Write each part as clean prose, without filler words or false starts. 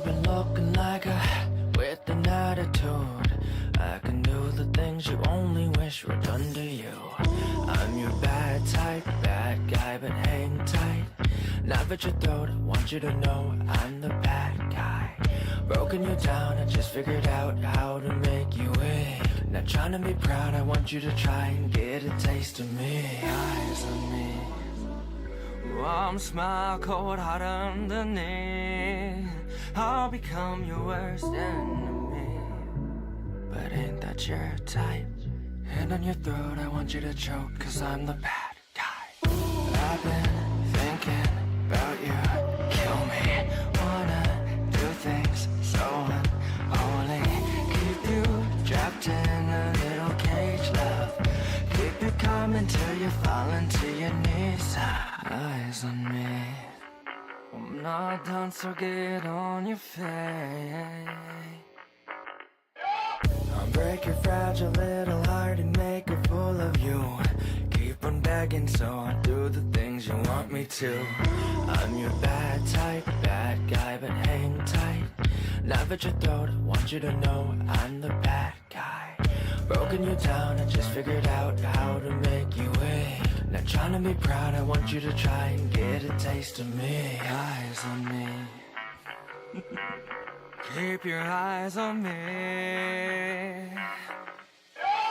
You've been looking like a with an attitude. I can do the things you only wish were done to you. I'm your bad type, bad guy, but hang tight. Knife at your throat, I want you to know I'm the bad guy. Broken you down, I just figured out how to make you weak. Not trying to be proud, I want you to try and get a taste of me. Eyes on me. Warm smile, cold heart underneath. I'll become your worst enemy. But ain't that your type? Hand on your throat, I want you to choke, cause I'm the bad guy. I've been thinking about you. Kill me, wanna do things so unholy. Keep you trapped in a little cage, love. Keep you coming till you fall into your knees. Eyes on me. I'm not done, so get on your face. I'll break your fragile little heart and make a fool of you. Keep on begging, so I'll do the things you want me to. I'm your bad type, bad guy, but hang tight. Knife at your throat, I want you to know I'm the bad guy. Broken you down, I just figured out how to make you weak. Not trying to be proud, I want you to try and get a taste of me. Eyes on me. Keep your eyes on me.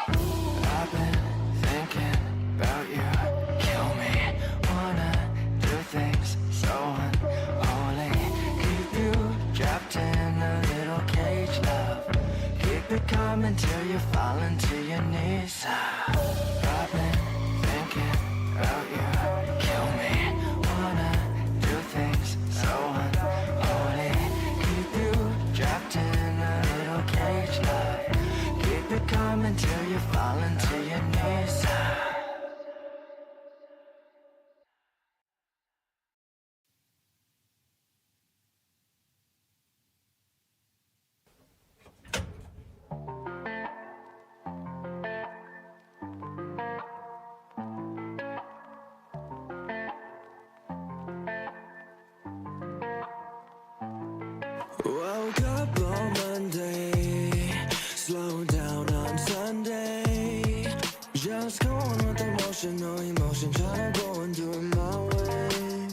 I've been thinking about you. Kill me, wanna do things so unholy. Keep you trapped in a little cage, love. Keep it coming till you fall into your knees. I've been thinking about you. Kill me, wanna do things so unholy. Keep you trapped in a little cage, love. Keep it coming till you fall into your knees. Woke up on Monday, slow down on Sunday. Just going with emotion, no emotion, trying to go and do it my way.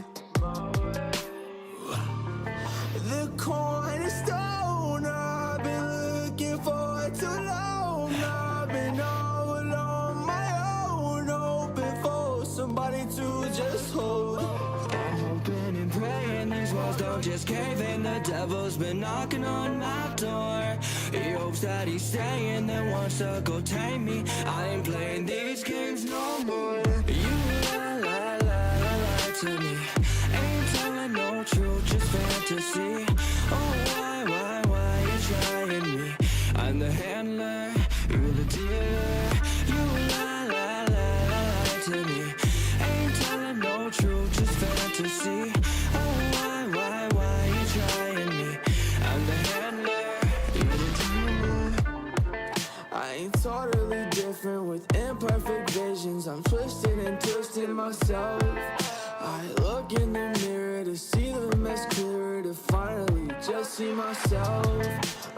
The cornerstone I've been looking for too long. I've been all on my own, hoping for somebody to just hold. I'm hoping and praying these walls don't just cave in. The devil's been knocking on my door. He hopes that he's staying, then wants to go tame me. I ain't playing these games no more. You lie to me. Ain't telling no truth, just fantasy. Oh, why you trying me? I'm the handler, you're the dealer. You lie to me. Ain't telling no truth, just fantasy. Oh, why you trying me? I'm the handler, you're the dealer. I ain't totally different with imperfect visions. I'm twisted and twisted myself. I look in the mirror to see the mess clearer, to finally just see myself.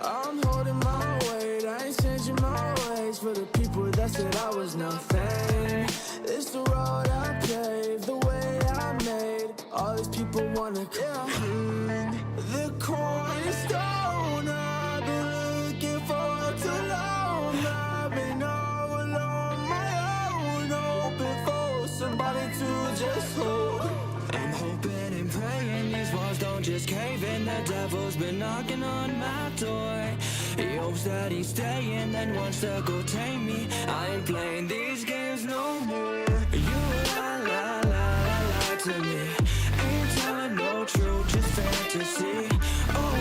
I'm holding my weight, I ain't changing my ways for the people that said I was nothing. It's the road I paved, the way I made. All these people wanna come clean. The cornerstone I've been looking for too long. I've been all on my own, hoping for somebody to just hold. I'm hoping and praying these walls don't just cave in. The devil's been knocking on my door. He hopes that he's staying, then wants to go tame me. I ain't playing these games no more. You lie to me. Ain't telling no truth, just fantasy. Oh,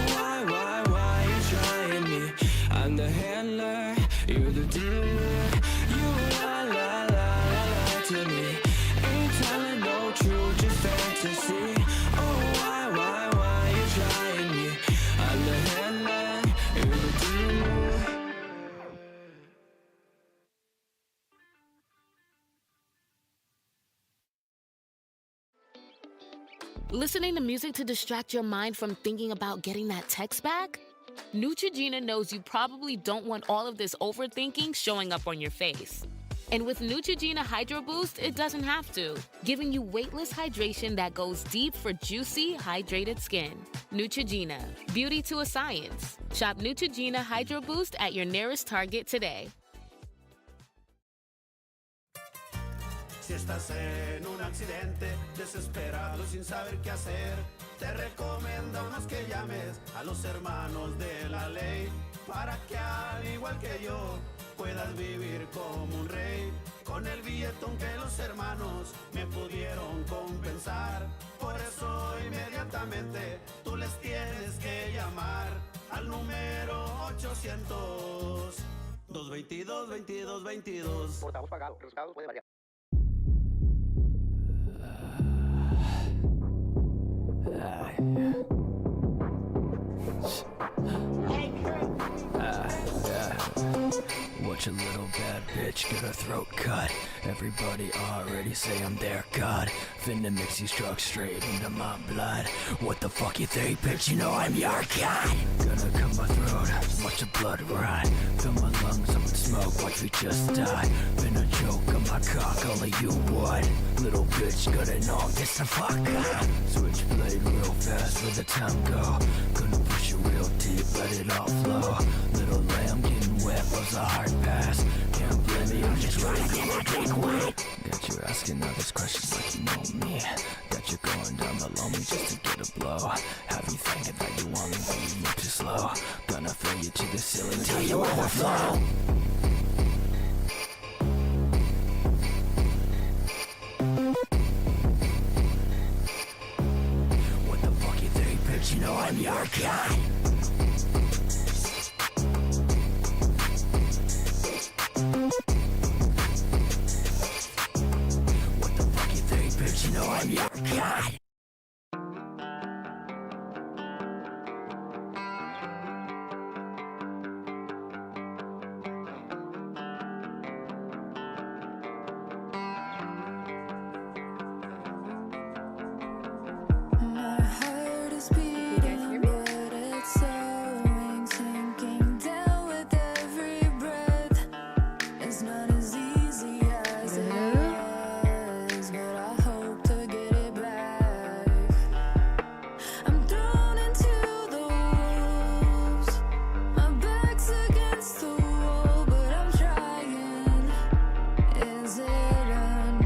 why you trying me? I'm the handler, you're the dealer. You lie to me. Ain't telling no truth, just fantasy. Oh, why you trying me? I'm the handler, you're the dealer. Listening to music to distract your mind from thinking about getting that text back? Neutrogena knows you probably don't want all of this overthinking showing up on your face. And with Neutrogena Hydro Boost, it doesn't have to, giving you weightless hydration that goes deep for juicy, hydrated skin. Neutrogena, beauty to a science. Shop Neutrogena Hydro Boost at your nearest Target today. Si estás en un accidente, desesperado sin saber qué hacer, te recomendamos que llames a los hermanos de la ley, para que al igual que yo, puedas vivir como un rey, con el billetón que los hermanos me pudieron compensar. Por eso inmediatamente tú les tienes que llamar al número 800 222 2222. Portavoz pagado. Resultados puede variar. Watch a little bad bitch get her throat cut. Everybody already say I'm their god. Finna mix these drugs straight into my blood. What the fuck you think, bitch? You know I'm your god. Gonna cut my throat, watch the blood run. Fill my lungs up with smoke like we just died. Finna choke on my cock, only you would. Little bitch, gonna know this the fuck up. Switchblade real fast, where the time go. Gonna push it real deep, let it all flow. Little lamb getting wet, was a hard pass. Can't blame me, I'm just ready to get a big weight. Got you asking all these questions like you know me. Got you going down below me just to get a blow. Have you thinking that you want me, but you move too slow. Gonna fill you to the ceiling till you overflow. What the fuck you think, bitch? You know I'm your guy. What the fuck you think, bitch? You know I'm your god. My heart is beating, but it's slowing, sinking down with every breath. It's not as easy as it was, but I hope to get it back. I'm thrown into the wolves. My back's against the wall, but I'm trying. Is it enough?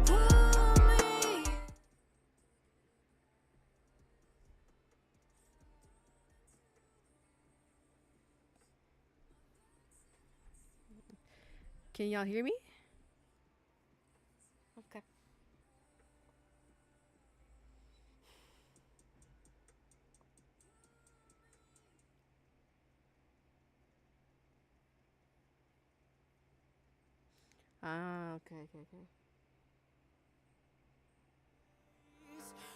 Pull me. Can y'all hear me? Okay. Ah, okay, okay, okay.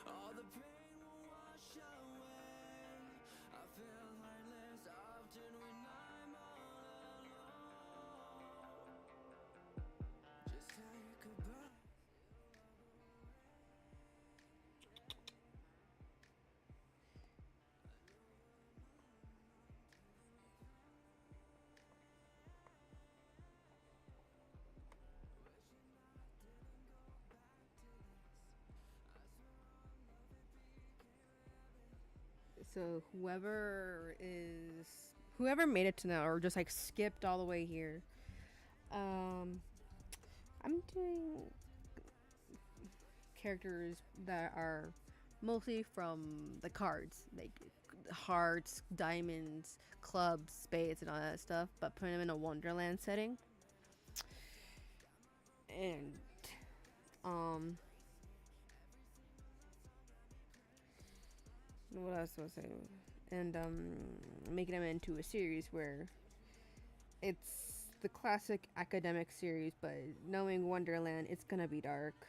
All the pain will wash away. I feel heartless often when I'm all alone. Just say goodbye. So whoever made it to now or just like skipped all the way here. I'm doing characters that are mostly from the cards, like hearts, diamonds, clubs, spades, and all that stuff, but putting them in a Wonderland setting. And what else was I saying? And making them into a series where it's the classic academic series, but knowing Wonderland, it's gonna be dark.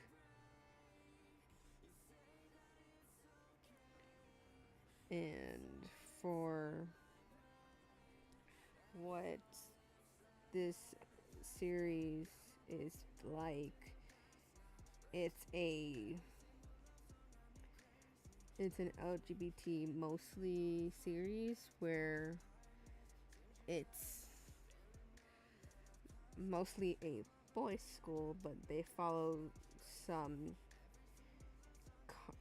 And for what this series is like it's a it's an LGBT mostly series where it's mostly a boys' school, but some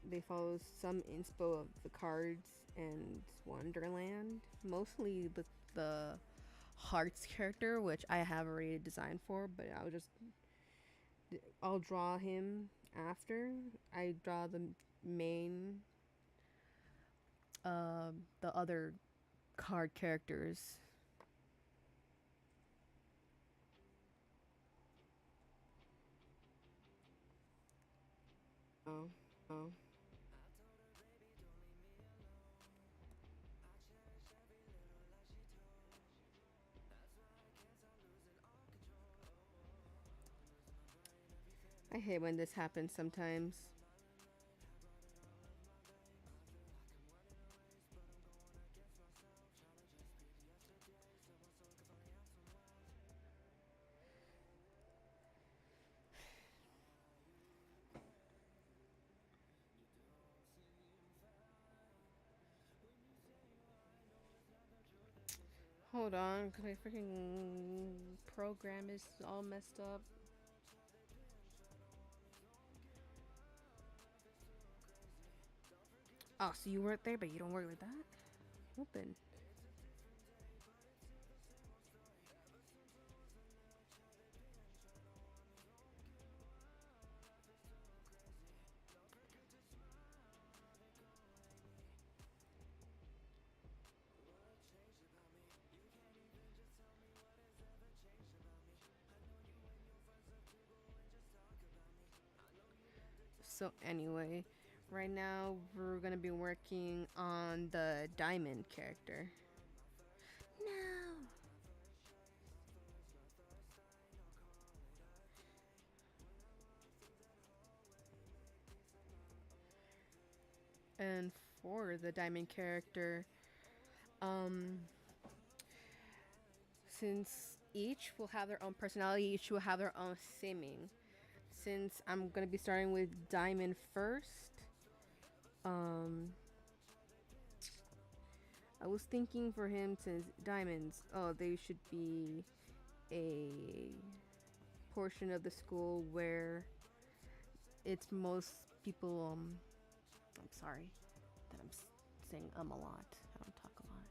they follow some inspo of the Cards and Wonderland. Mostly the Hearts character, which I have already designed for, but I'll draw him after I draw the main the other card characters. Oh, oh. I hate when this happens sometimes. Hold on, because my freaking program is all messed up. Oh, so you weren't there, but you don't work like that? Open. So anyway, right now we're gonna be working on the Diamond character. No. And for the Diamond character, since each will have their own personality, each will have their own theming. Since I'm gonna be starting with Diamond first, I was thinking for him, since diamonds, they should be a portion of the school where it's most people. I'm sorry that I'm saying a lot. I don't talk a lot.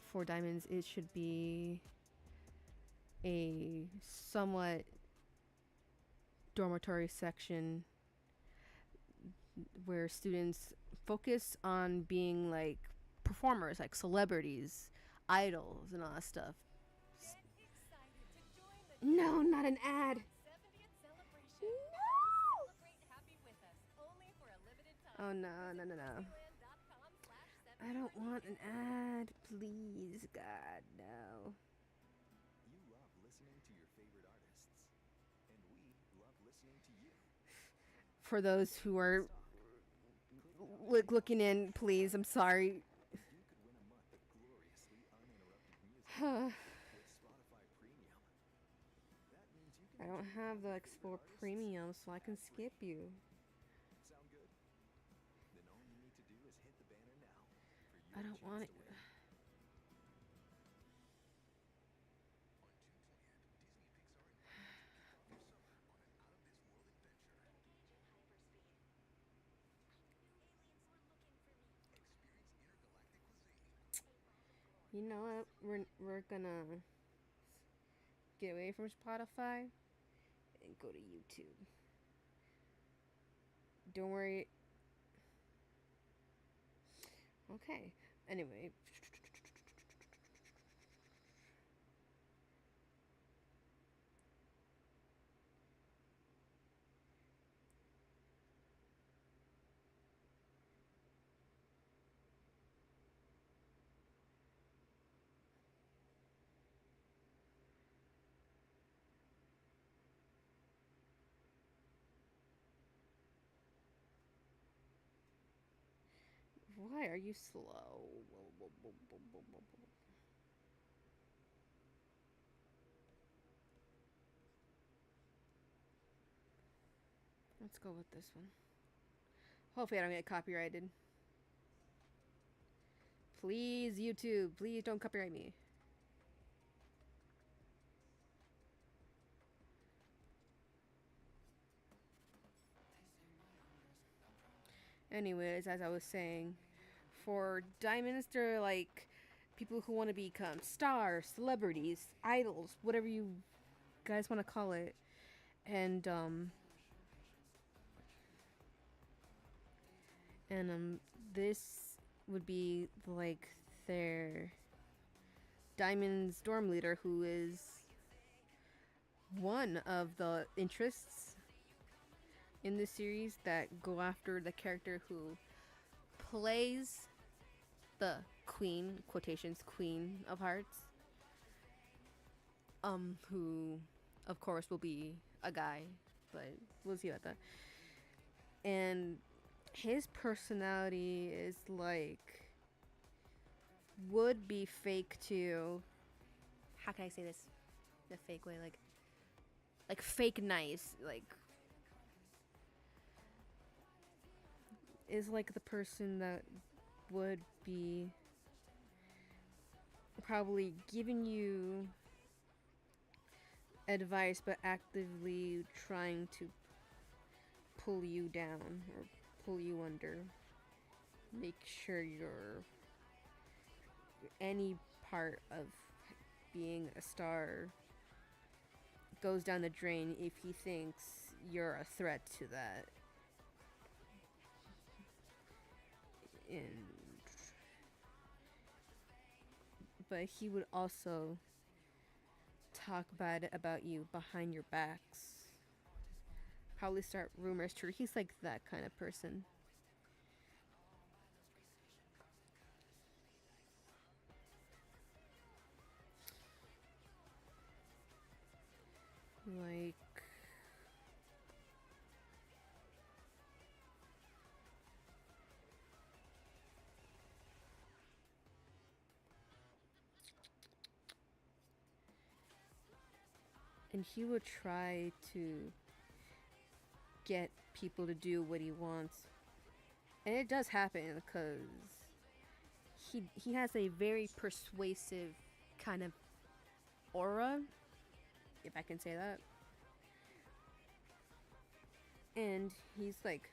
For diamonds, it should be a somewhat dormitory section where students focus on being like performers, like celebrities, idols, and all that stuff. No, not an ad. No. Oh no, no, no, no. I don't want an ad, please, God, no. You love listening to your favorite artists, and we love listening to you. For those who are looking in, please, I'm sorry. You could win a month of gloriously uninterrupted music with Spotify Premium. That means you can I don't enjoy have the your favorite Explore artists Premium, so I can ad-free. skip you. Sound good? Then all you need to do is hit the banner now for your I don't chance want to it. win. You know what? We're gonna get away from Spotify and go to YouTube. Don't worry. Okay. Anyway. Why are you slow? Let's go with this one. Hopefully I don't get copyrighted. Please, YouTube, please don't copyright me. Anyways, as I was saying, for diamonds, they're like people who want to become stars, celebrities, idols, whatever you guys want to call it. And this would be like their Diamond's dorm leader, who is one of the interests in this series that go after the character who plays the queen, quotations, queen of hearts, who of course will be a guy, but we'll see about that. And his personality is like would be fake to, how can I say this the fake way, like fake nice, like is like the person that would be probably giving you advice but actively trying to pull you down or pull you under, make sure you're any part of being a star goes down the drain if he thinks you're a threat to that. But he would also talk bad about you behind your backs. Probably start rumors too. He's like that kind of person. Like, and he would try to get people to do what he wants, and it does happen because he has a very persuasive kind of aura, if I can say that. And he's like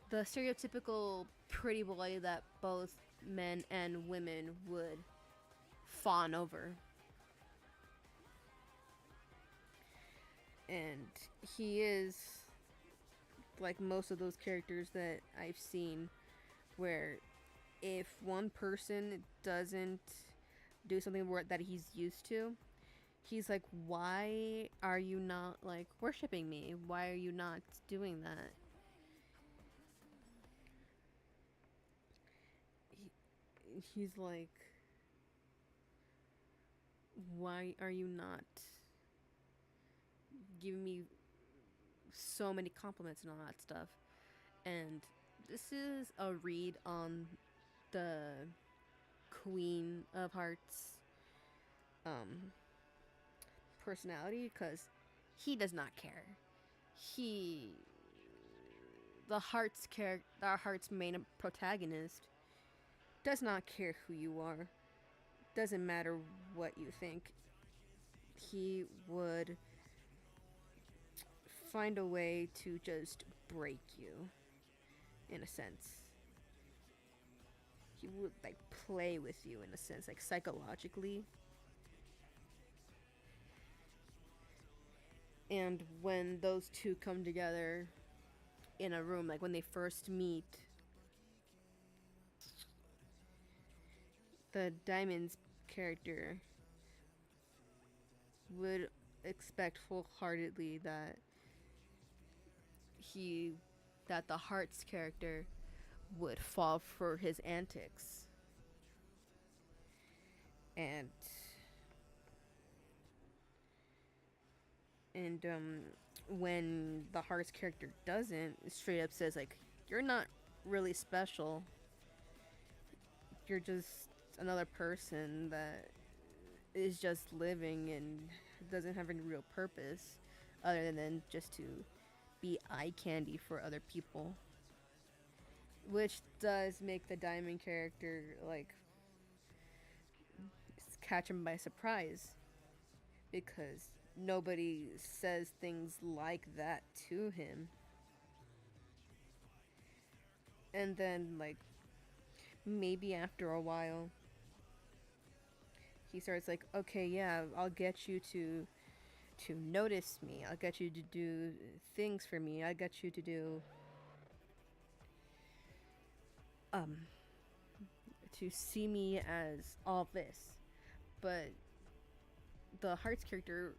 the stereotypical pretty boy that both men and women would fawn over. And he is like most of those characters that I've seen, where if one person doesn't do something that he's used to, he's like, why are you not like worshiping me? Why are you not doing that? He's like, why are you not giving me so many compliments and all that stuff? And this is a read on the Queen of Hearts personality, because he does not care. The our Heart's main protagonist, does not care who you are. Doesn't matter what you think. He would find a way to just break you, in a sense. He would like play with you in a sense, like psychologically. And when those two come together in a room, like when they first meet, the Diamond's character would expect full-heartedly that the Heart's character would fall for his antics. And when the Heart's character doesn't, straight up says like, you're not really special. You're just another person that is just living and doesn't have any real purpose other than just to be eye candy for other people. Which does make the Diamond character, like, catch him by surprise. Because nobody says things like that to him. And then, like, maybe after a while, he starts like, okay, yeah, I'll get you to notice me. I'll get you to do things for me. I'll get you to do to see me as all this. But the Hearts character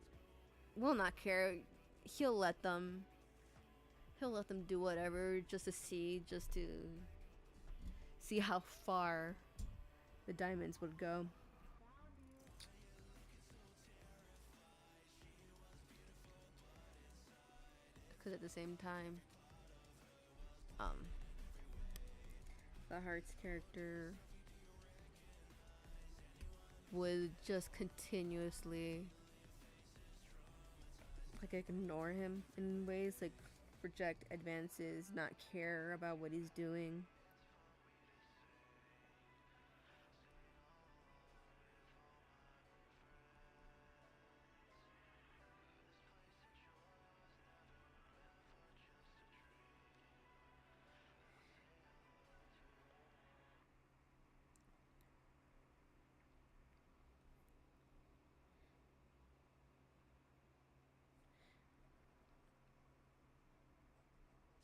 will not care. He'll let them do whatever just to see how far the Diamonds would go. Because at the same time, the Hearts character would just continuously like ignore him in ways, like project advances, not care about what he's doing.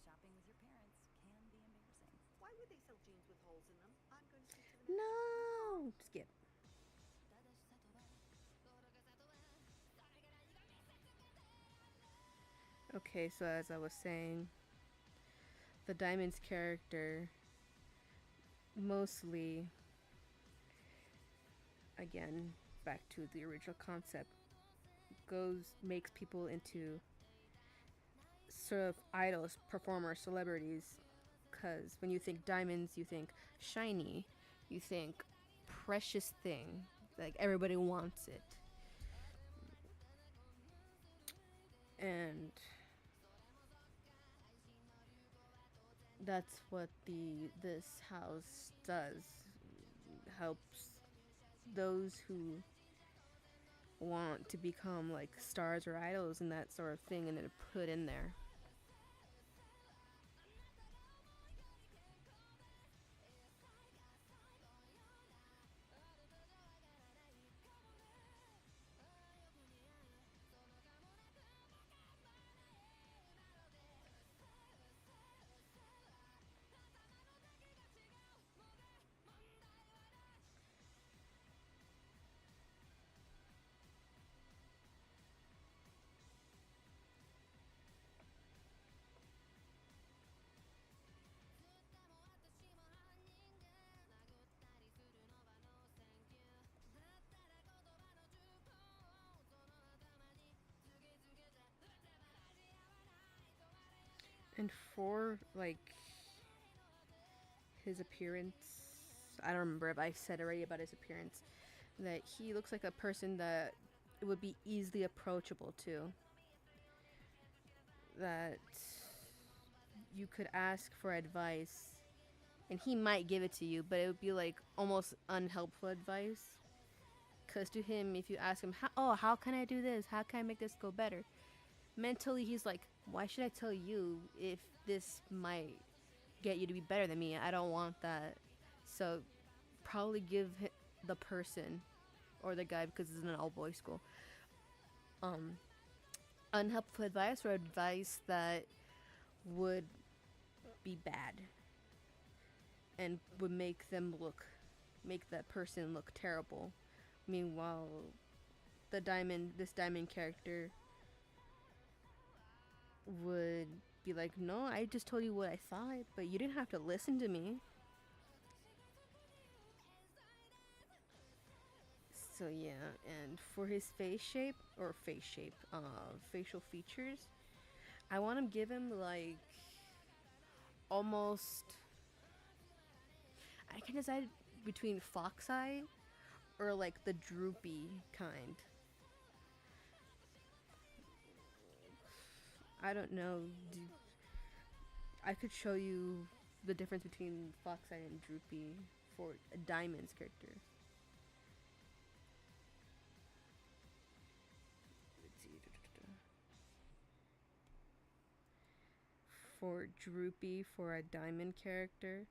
Shopping with your parents can be embarrassing. Why would they sell jeans with holes in them? I'm going to speak to the No, skip. Okay, so as I was saying, the Diamonds character mostly, again, back to the original concept, makes people into sort of idols, performers, celebrities. Because when you think diamonds, you think shiny, you think precious thing, like everybody wants it. And that's what this house does. Helps those who want to become like stars or idols and that sort of thing, and then put in there. And for like his appearance, I don't remember if I said already about his appearance, that he looks like a person that it would be easily approachable to. That you could ask for advice and he might give it to you, but it would be like almost unhelpful advice. Because to him, if you ask him, how can I do this? How can I make this go better? Mentally, he's like, why should I tell you if this might get you to be better than me? I don't want that. So probably give the person or the guy, because it's an all-boys school, unhelpful advice or advice that would be bad and would make that person look terrible. Meanwhile, this diamond character would be like, no, I just told you what I thought, but you didn't have to listen to me. So yeah, and for his facial features, I want to give him like almost, I can decide between fox eye or like the droopy kind. I don't know. I could show you the difference between Fox-Eye and Droopy for a Diamond's character. Let's see. For Droopy, for a Diamond character,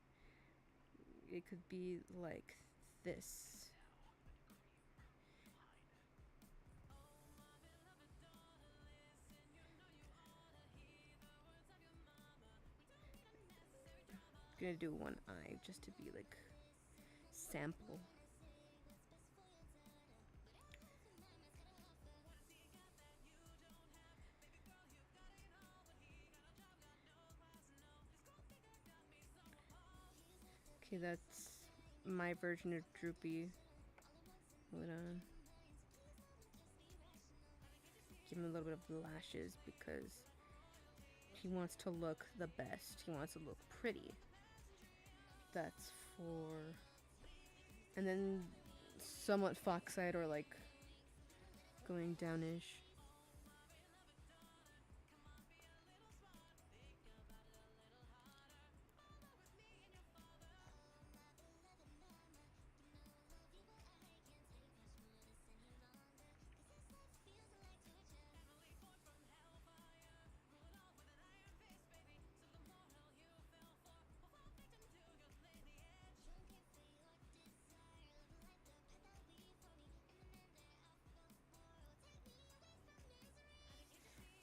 it could be like this. Gonna do one eye just to be like sample. Okay, that's my version of Droopy. Hold on. Give him a little bit of lashes because he wants to look the best. He wants to look pretty. That's for... And then somewhat fox-eyed or like going downish.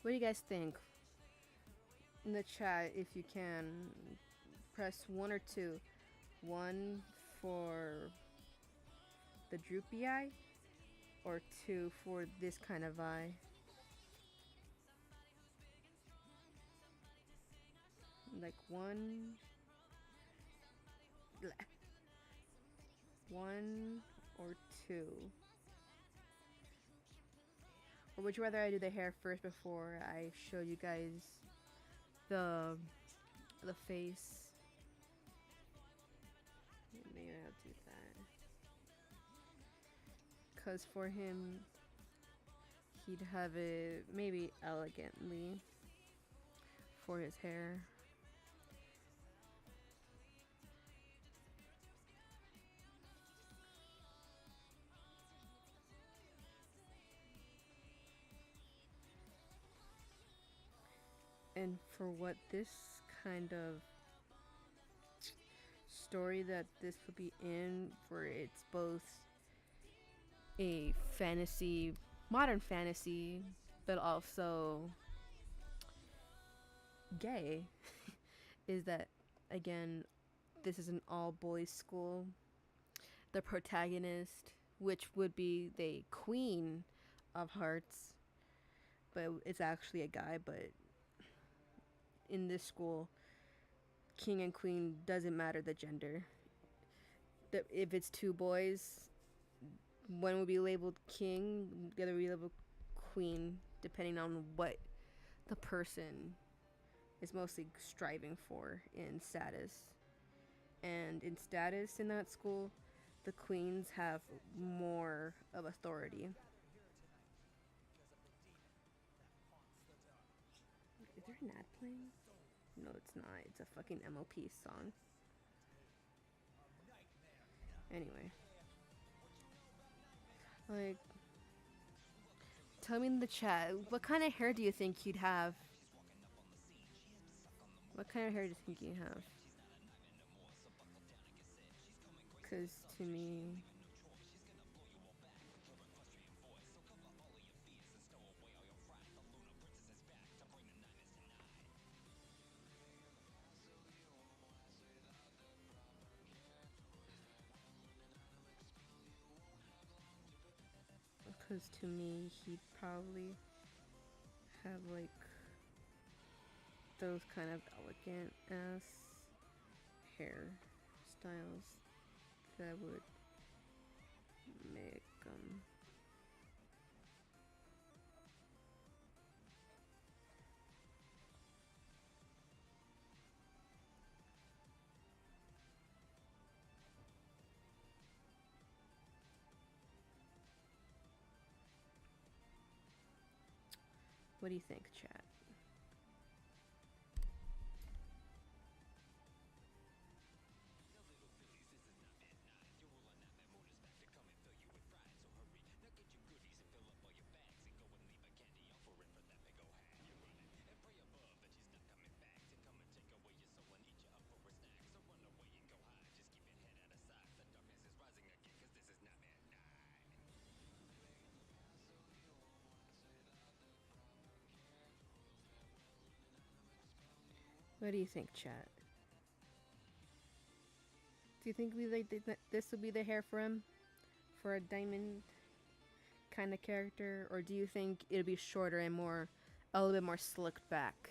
What do you guys think? In the chat, if you can, press 1 or 2. 1 for the droopy eye, or 2 for this kind of eye. Like 1 or 2. Or would you rather I do the hair first before I show you guys the face? Maybe I'll do that. Cause for him, he'd have it maybe elegantly for his hair. And for what this kind of story that this would be in, for it's both a fantasy, modern fantasy, but also gay, is that, again, this is an all-boys school. The protagonist, which would be the Queen of Hearts, but it's actually a guy, but in this school, king and queen doesn't matter the gender. If it's 2 boys, one will be labeled king, the other will be labeled queen, depending on what the person is mostly striving for in status. And in status in that school, the queens have more of authority. Is there an ad playing? No, it's not. It's a fucking MOP song. Anyway. Like, tell me in the chat, what kind of hair do you think you'd have? What kind of hair do you think you have? Because to me... Because to me, he'd probably have like those kind of elegant ass hair styles that would make What do you think, chat? What do you think, chat? Do you think this will be the hair for him? For a diamond kind of character? Or do you think it'll be shorter and a little bit more slicked back?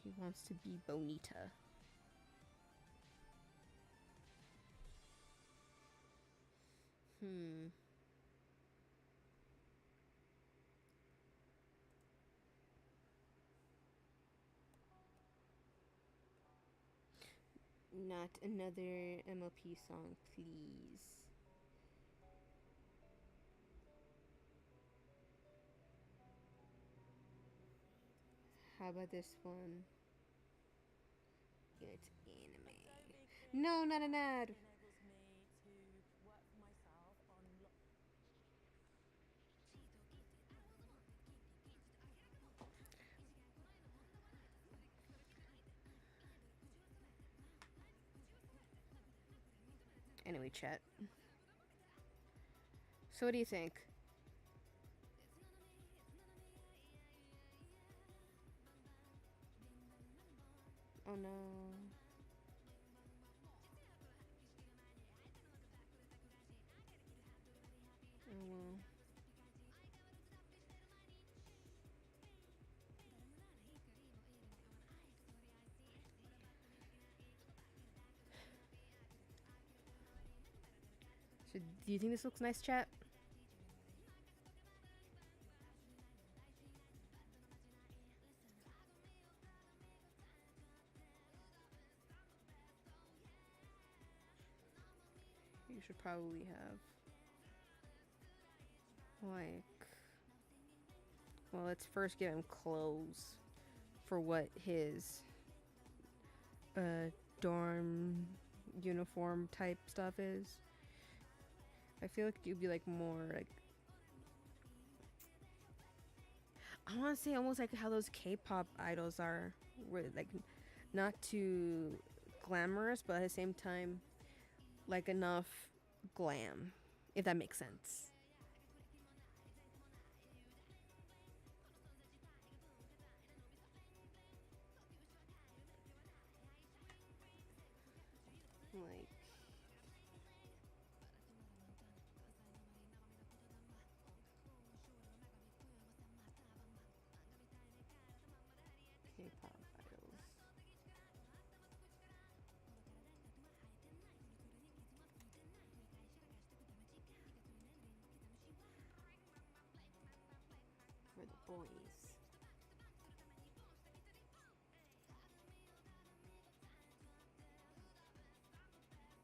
He wants to be Bonita. Not another MLP song, please. How about this one? It's anime. No, not an ad. enables me to work for myself on Anyway, chat. So what do you think? Oh no. Oh well. So, do you think this looks nice, chat? You should probably have like, well, let's first give him clothes for what his dorm uniform type stuff is. I feel like it'd be like more like, I want to say almost like how those K-pop idols are, where like not too glamorous, but at the same time like enough glam, if that makes sense. Like, K-pop idols. For the boys.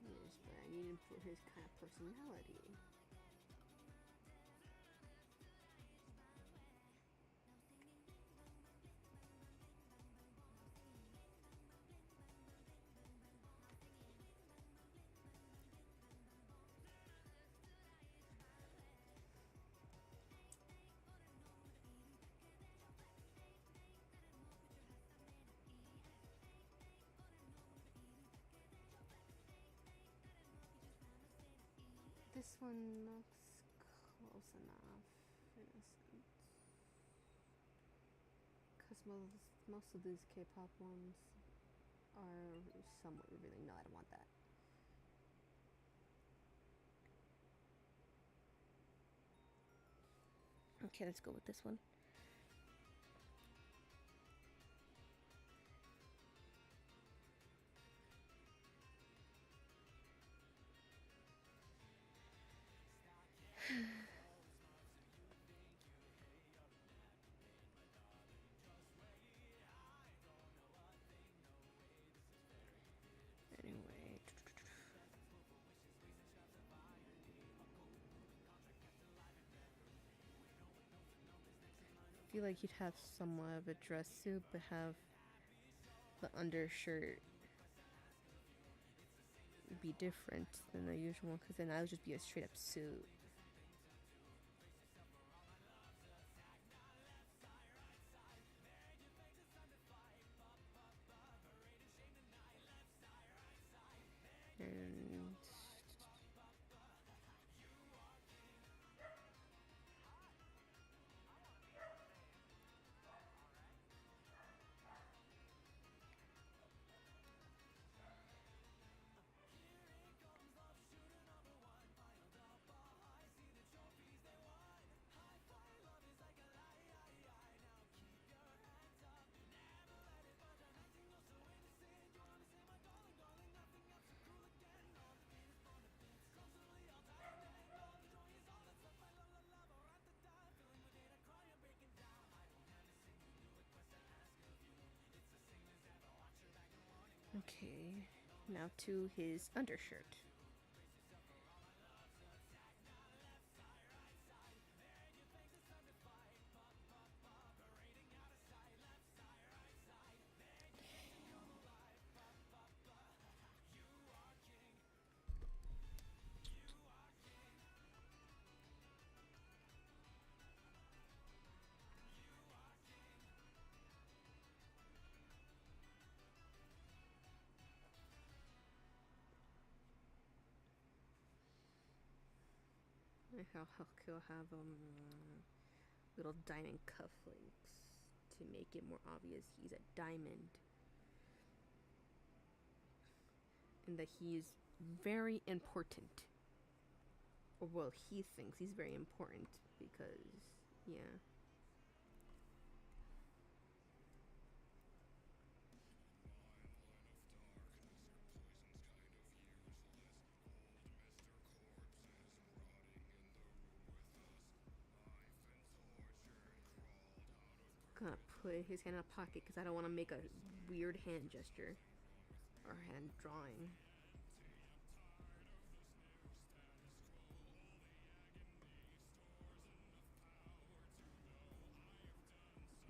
Yes, but I need him for his kind of personality. This one looks close enough, in a sense. Because most of these K-pop ones are somewhat revealing. No, I don't want that. Okay, let's go with this one. Anyway, feel like he'd have somewhat of a dress suit, but have the undershirt be different than the usual, because then that would just be a straight up suit. And okay, now to his undershirt. Like how he'll have little diamond cufflinks to make it more obvious he's a diamond, and that he is very important. Or well, he thinks he's very important because, yeah. Gonna put his hand in a pocket because I don't want to make a weird hand gesture or hand drawing.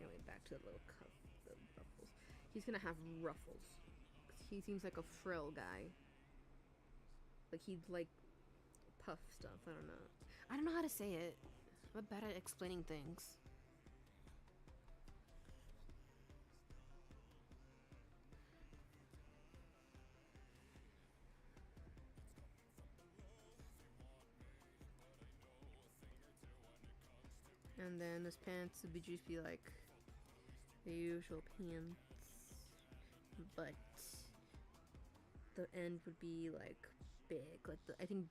Anyway, back to the little cuff, the ruffles. He's gonna have ruffles. 'Cause he seems like a frill guy. Like he'd like puff stuff. I don't know. I don't know how to say it. I'm bad at explaining things. And then his pants would just be like the usual pants, but the end would be like big, like I think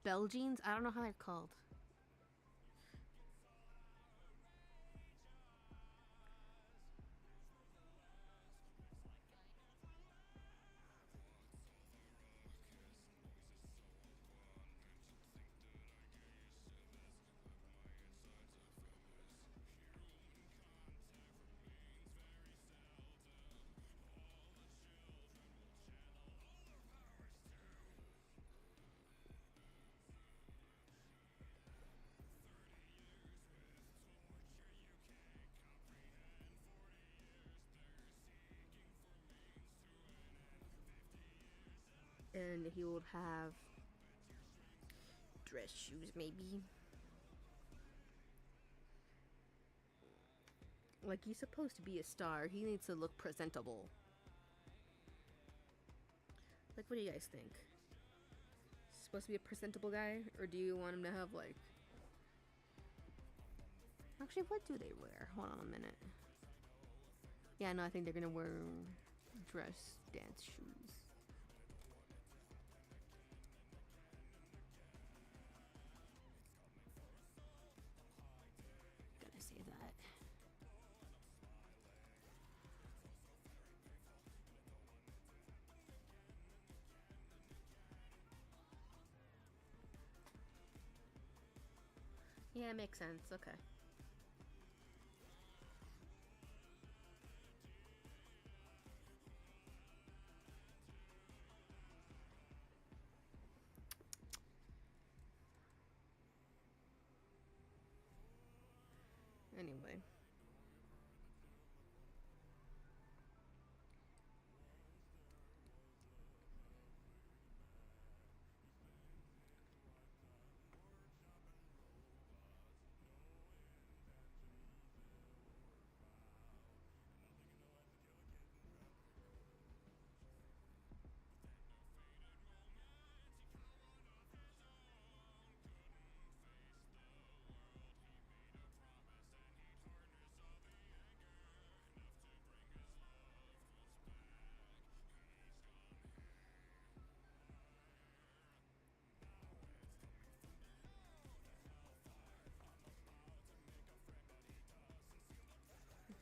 bell jeans. I don't know how they're called. And he would have dress shoes, maybe. Like, he's supposed to be a star. He needs to look presentable. Like, what do you guys think? Supposed to be a presentable guy? Or do you want him to have, like... Actually, what do they wear? Hold on a minute. Yeah, no, I think they're gonna wear dress dance shoes. Gotta say that. Yeah, it makes sense. Okay. Anyway.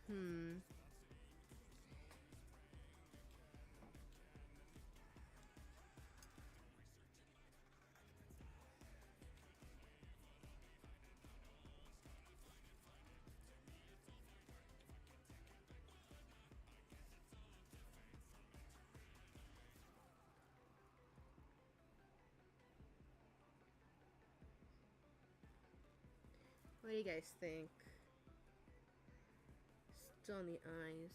Hmm. What do you guys think? Still on the eyes.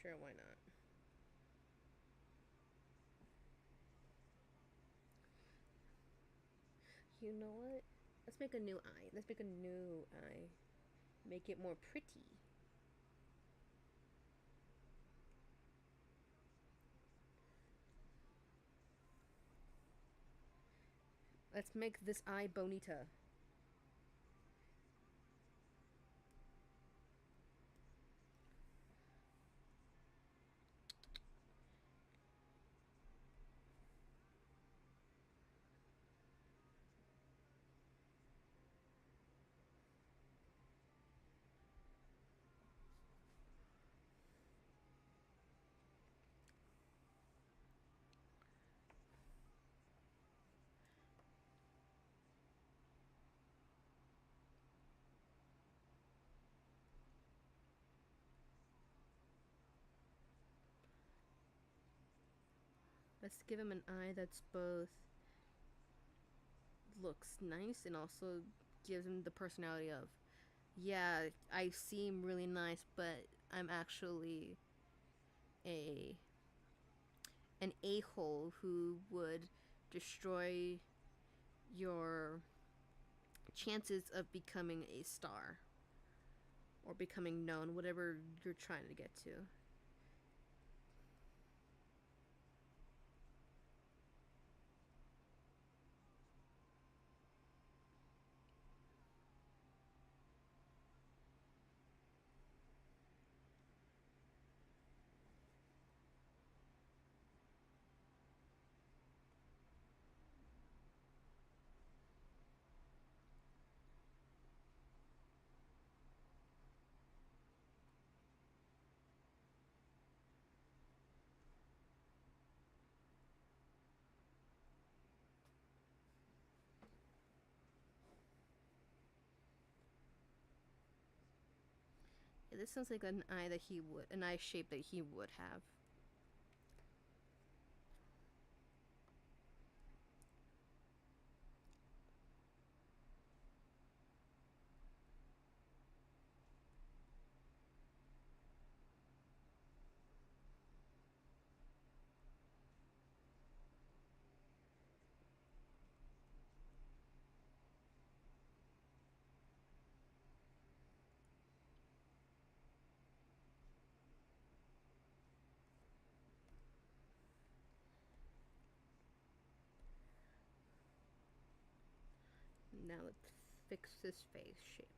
Sure, why not? You know what? Let's make a new eye. Let's make a new eye. Make it more pretty. Let's make this eye bonita. Let's give him an eye that's both looks nice and also gives him the personality of, yeah, I seem really nice, but I'm actually a an a-hole who would destroy your chances of becoming a star or becoming known, whatever you're trying to get to. Yeah, this sounds like an eye that he would, an eye shape that he would have. Now let's fix his face shape.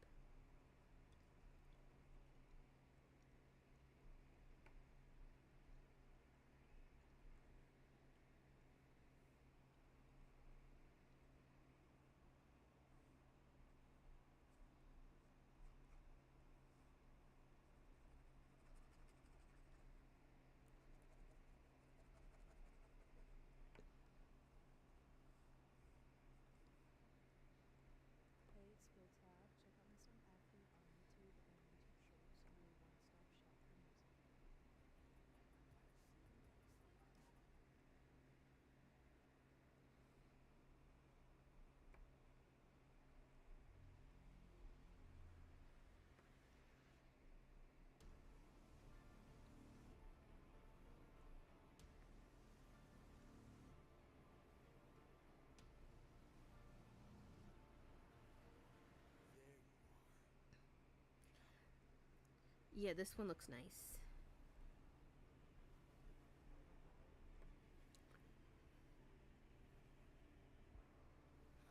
Yeah, this one looks nice.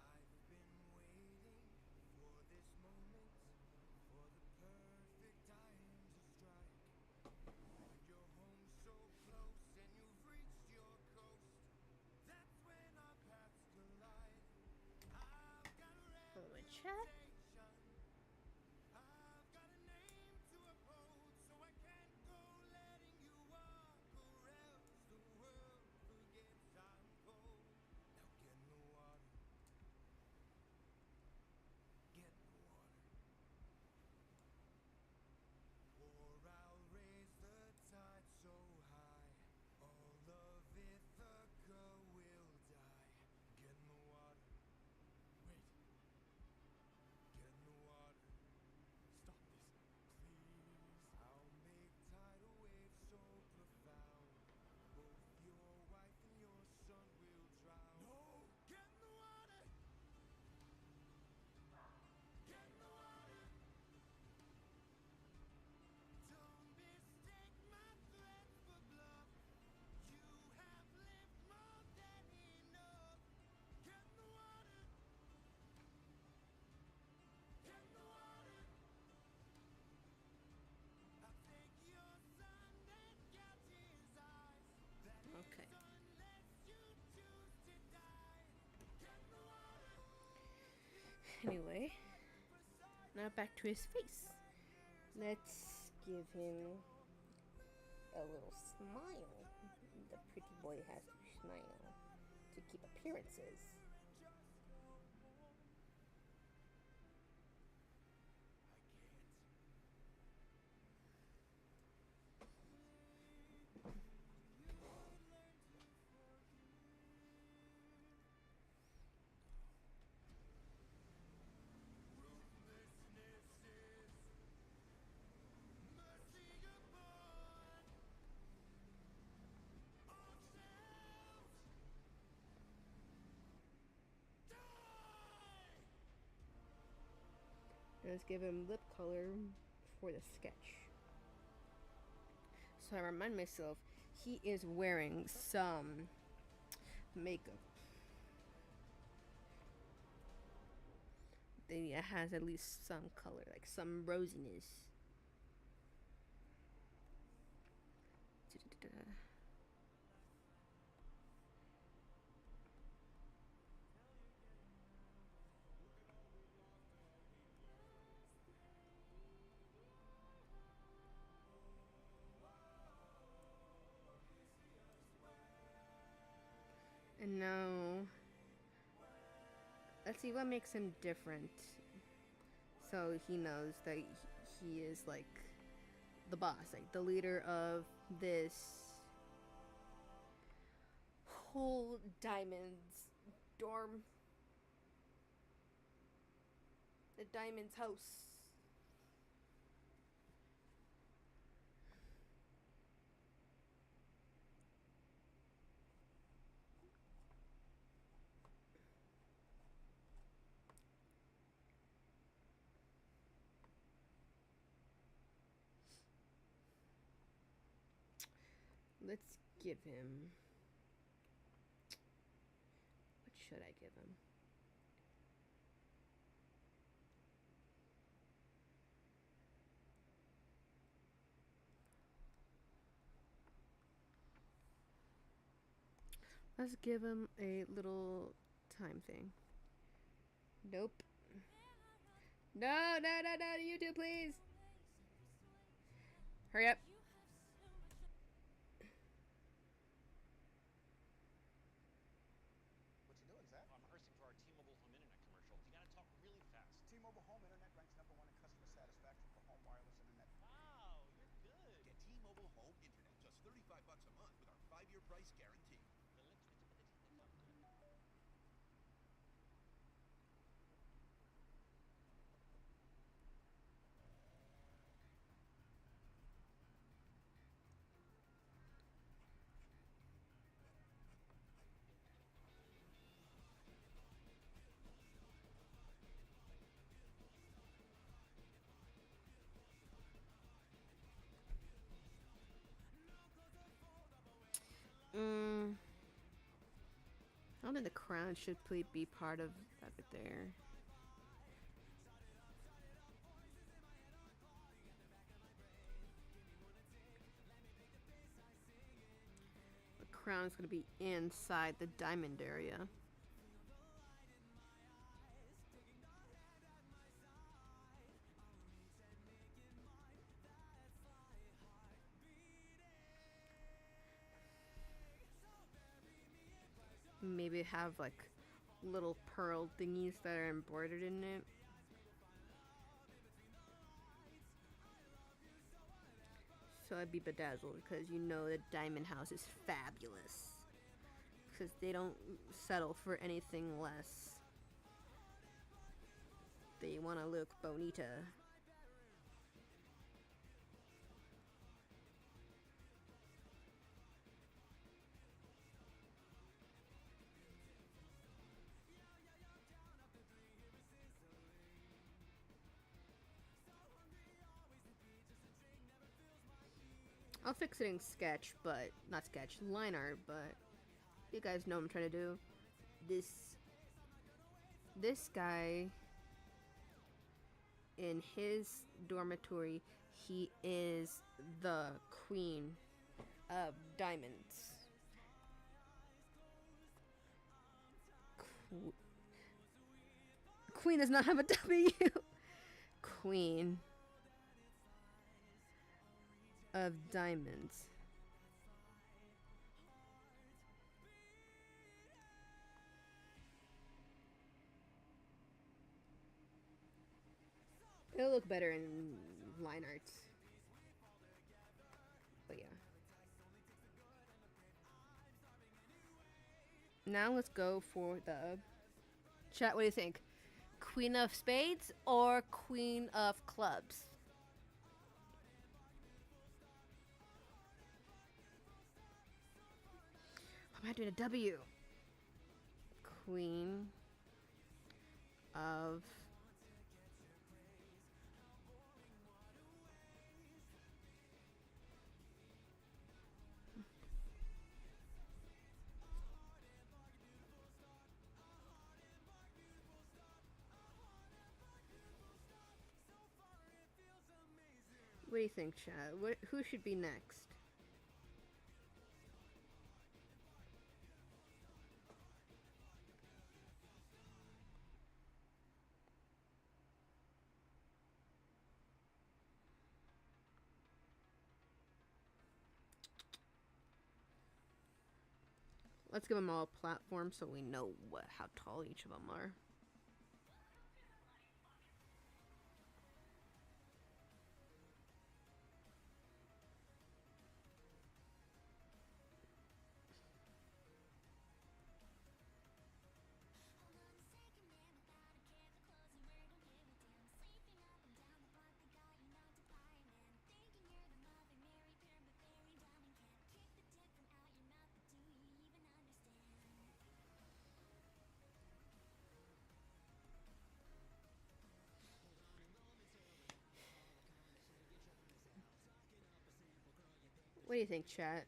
I've been waiting for this moment, for the perfect time to strike. When you're home so close and you've reached your coast, that's when our paths collide. I've got a Oh, my chat. reputation, I've got a name to uphold, so I can't go letting you walk, or else the world forgets I'm cold. Now get in the water. Get in the water. Or I'll raise the tide so high, all of Ithaca will die. Get in the water. Wait. Get in the water. Stop this, please. I'll make tidal waves so profound, both your wife and your son will drown. No! Get in the water! Get in the water! Don't mistake my threats for bluff. You have lived more than enough. Get in the water! Get in the water! I'll take your son and gouge his eyes. That Okay. is unless you choose to die. Get in the water! Anyway, now back to his face. Let's give him a little smile. The pretty boy has to smile to keep appearances. Mercy upon ourselves. Die! Let's give him lip color for the sketch. So I remind myself, he is wearing some makeup. Then it has at least some color, like some rosiness. And now, let's see what makes him different. So he knows that he is like the boss, like the leader of this whole Diamond's dorm. The Diamond's house. Let's give him. What should I give him? Let's give him a little time thing. Nope. No, no, no, no, you two, please. Hurry up. What you doing, Zach? I'm rehearsing for our T-Mobile home internet commercial. You gotta talk really fast. T-Mobile home internet ranks #1 in customer satisfaction for home wireless internet. Wow, you're good. Get T-Mobile home internet just $35 a month with our 5-year price guarantee. assuming the crown should be part of that right there. The crown's gonna be inside the diamond area. Maybe have like little pearl thingies that are embroidered in it. So I'd be bedazzled because you know the Diamond House is fabulous. Because they don't settle for anything less. They want to look bonita. I'll fix it in sketch, but not sketch, line art, but you guys know what I'm trying to do. This guy in his dormitory, he is the queen of diamonds. Queen does not have a W. Queen of diamonds. It'll look better in line arts. But yeah. Now let's go for the chat. What do you think? Queen of spades or queen of clubs? Am I doing a W? Queen of What do you think, chat? Who should be next? Let's give them all a platform so we know how tall each of them are. What do you think, chat?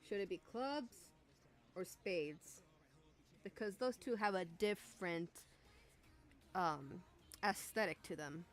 Should it be clubs or spades? Because those two have a different aesthetic to them.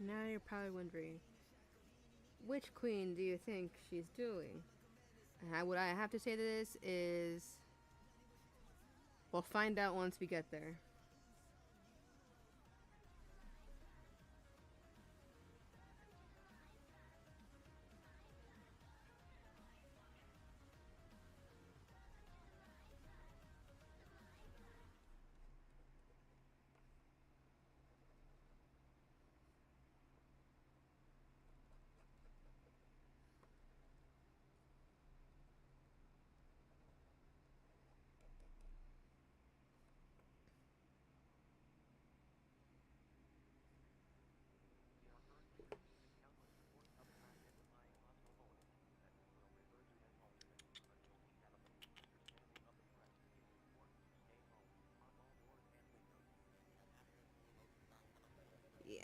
Now you're probably wondering, which queen do you think she's doing? And what I have to say to this is, we'll find out once we get there. Yeah.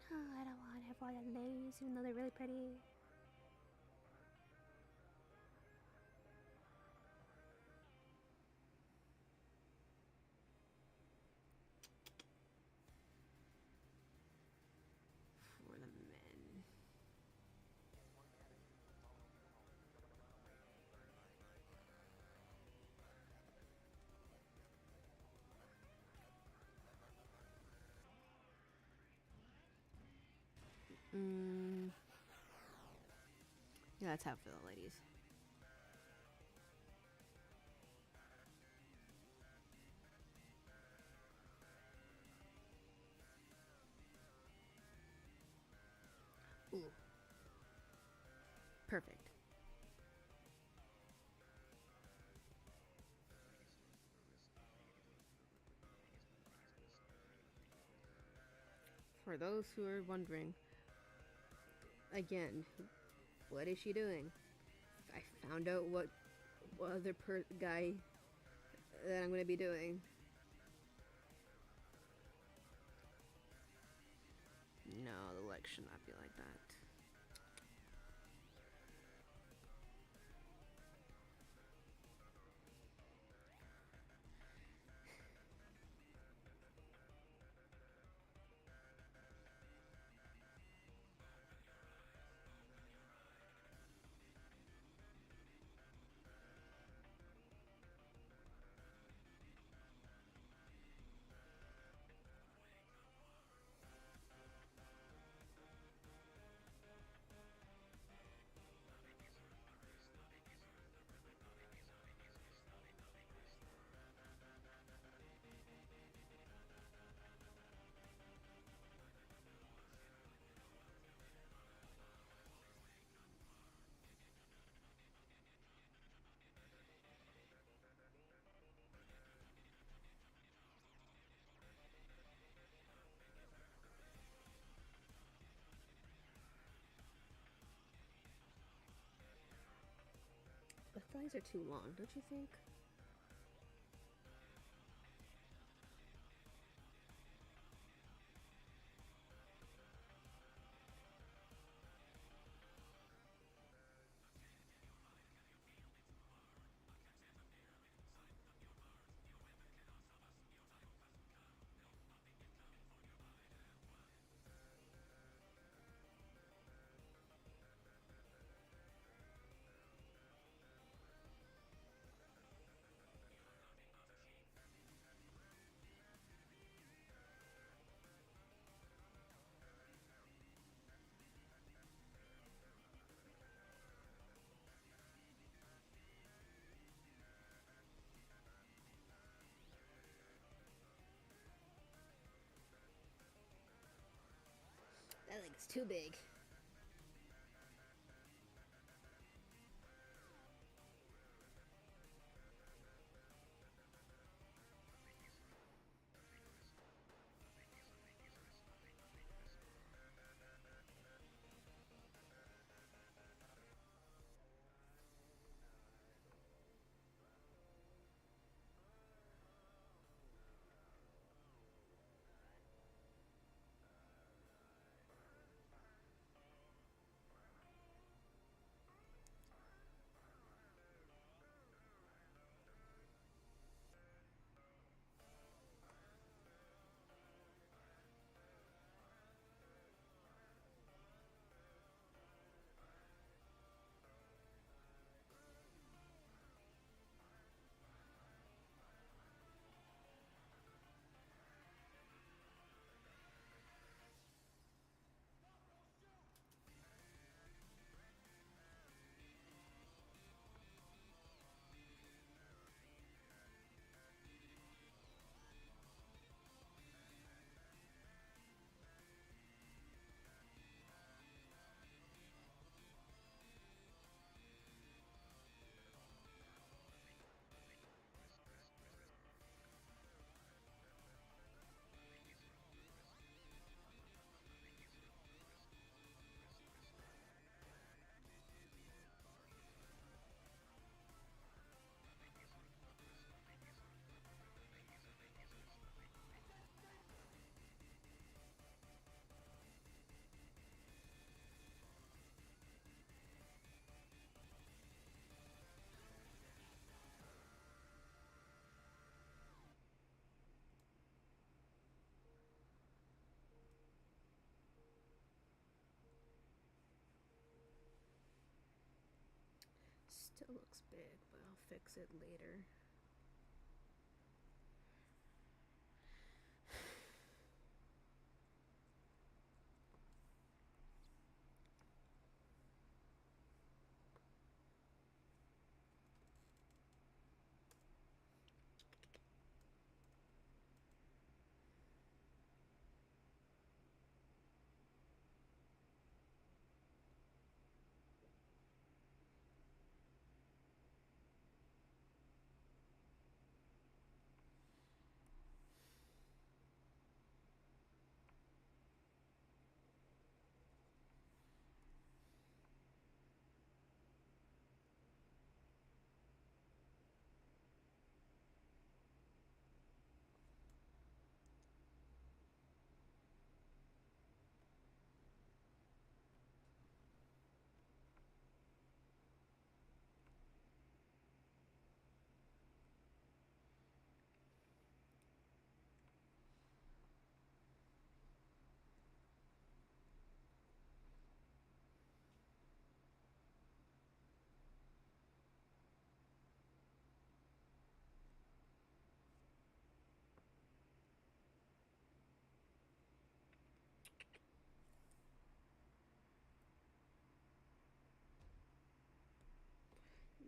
No, I don't want to have all the ladies, even though they're really pretty. For the men. Yeah, let's have for the ladies. Ooh. Perfect. For those who are wondering, again, what is she doing? I found out what other guy that I'm going to be doing. No, the leg should not be like that. The thighs are too long, don't you think? That leg is too big. Still looks big, but I'll fix it later.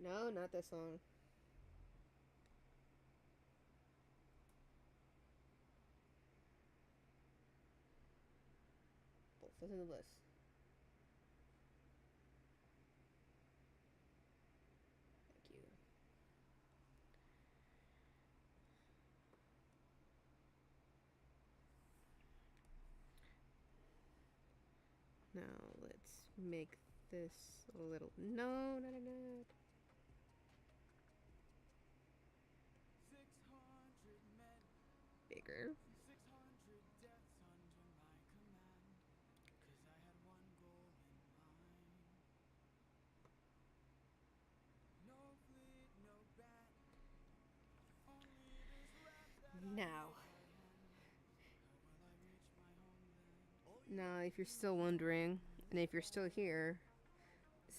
No, not this song. Listen to this. Thank you. Now let's make this a little. No, not enough. Bigger. Now, if you're still wondering, and if you're still here,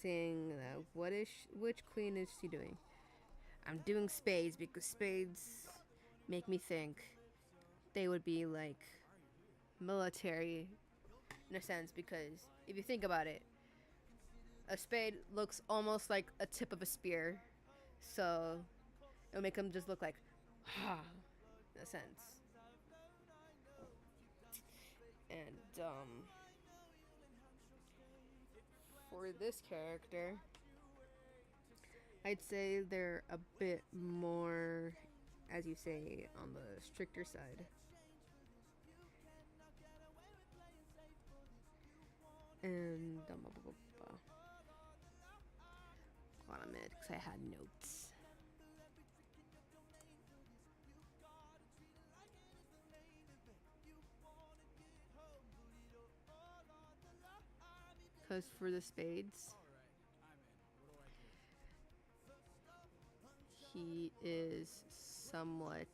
saying, which queen is she doing? I'm doing spades because spades make me think they would be like military in a sense, because if you think about it, a spade looks almost like a tip of a spear, so it'll make them just look like ha in a sense. And for this character, I'd say they're a bit more, as you say, on the stricter side. And hold on a minute, because I had notes. Because for the spades, he is somewhat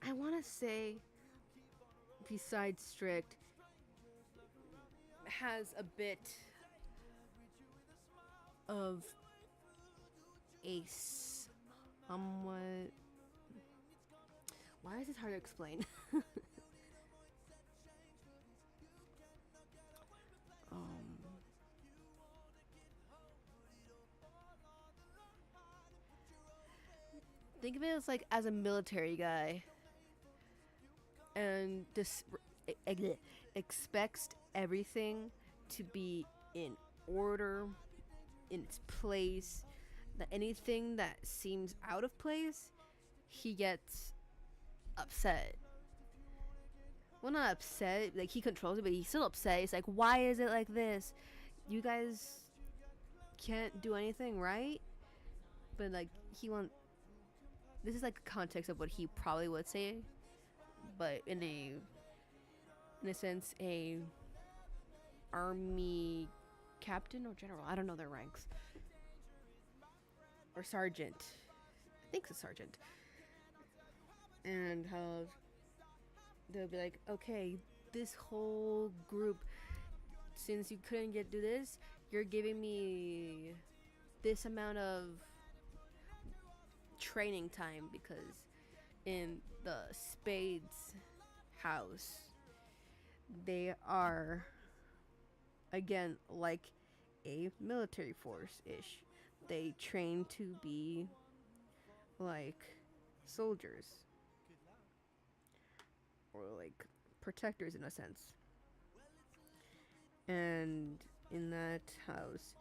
I want to say, besides strict, has a bit of a somewhat. Why is this hard to explain? Think of it as like as a military guy, and this expects everything to be in order, in its place. That anything that seems out of place, he gets upset. Well, not upset, like he controls it, but he's still upset. He's like, why is it like this? You guys can't do anything right? But like, this is like the context of what he probably would say, but in a sense, a army captain or general, I don't know their ranks, or sergeant, I think it's a sergeant, and how they'll be like, okay, this whole group, since you couldn't do this, you're giving me this amount of training time, because in the Spades house, they are again like a military force ish. They train to be like soldiers or like protectors in a sense. And in that house,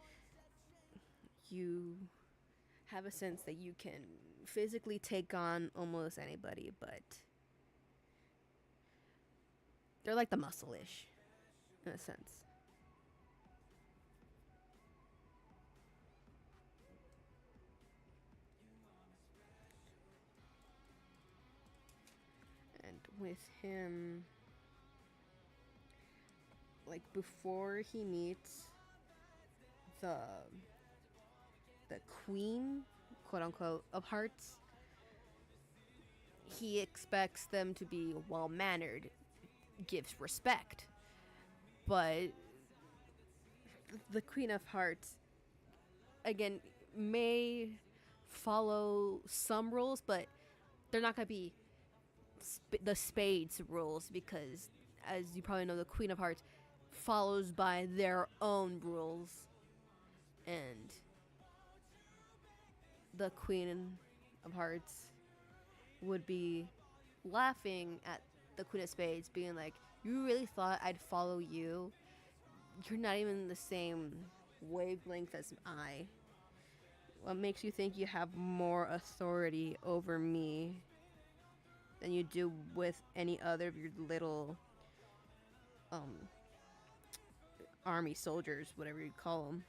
you have a sense that you can physically take on almost anybody, but they're like the muscle-ish in a sense. And with him, like before he meets the queen, quote unquote, of hearts, he expects them to be well mannered, gives respect. But the queen of hearts, again, may follow some rules, but they're not going to be the Spades rules, because as you probably know, the queen of hearts follows by their own rules, and the queen of hearts would be laughing at the queen of spades, being like, you really thought I'd follow you? You're not even the same wavelength as I. What makes you think you have more authority over me than you do with any other of your little army soldiers, whatever you call them?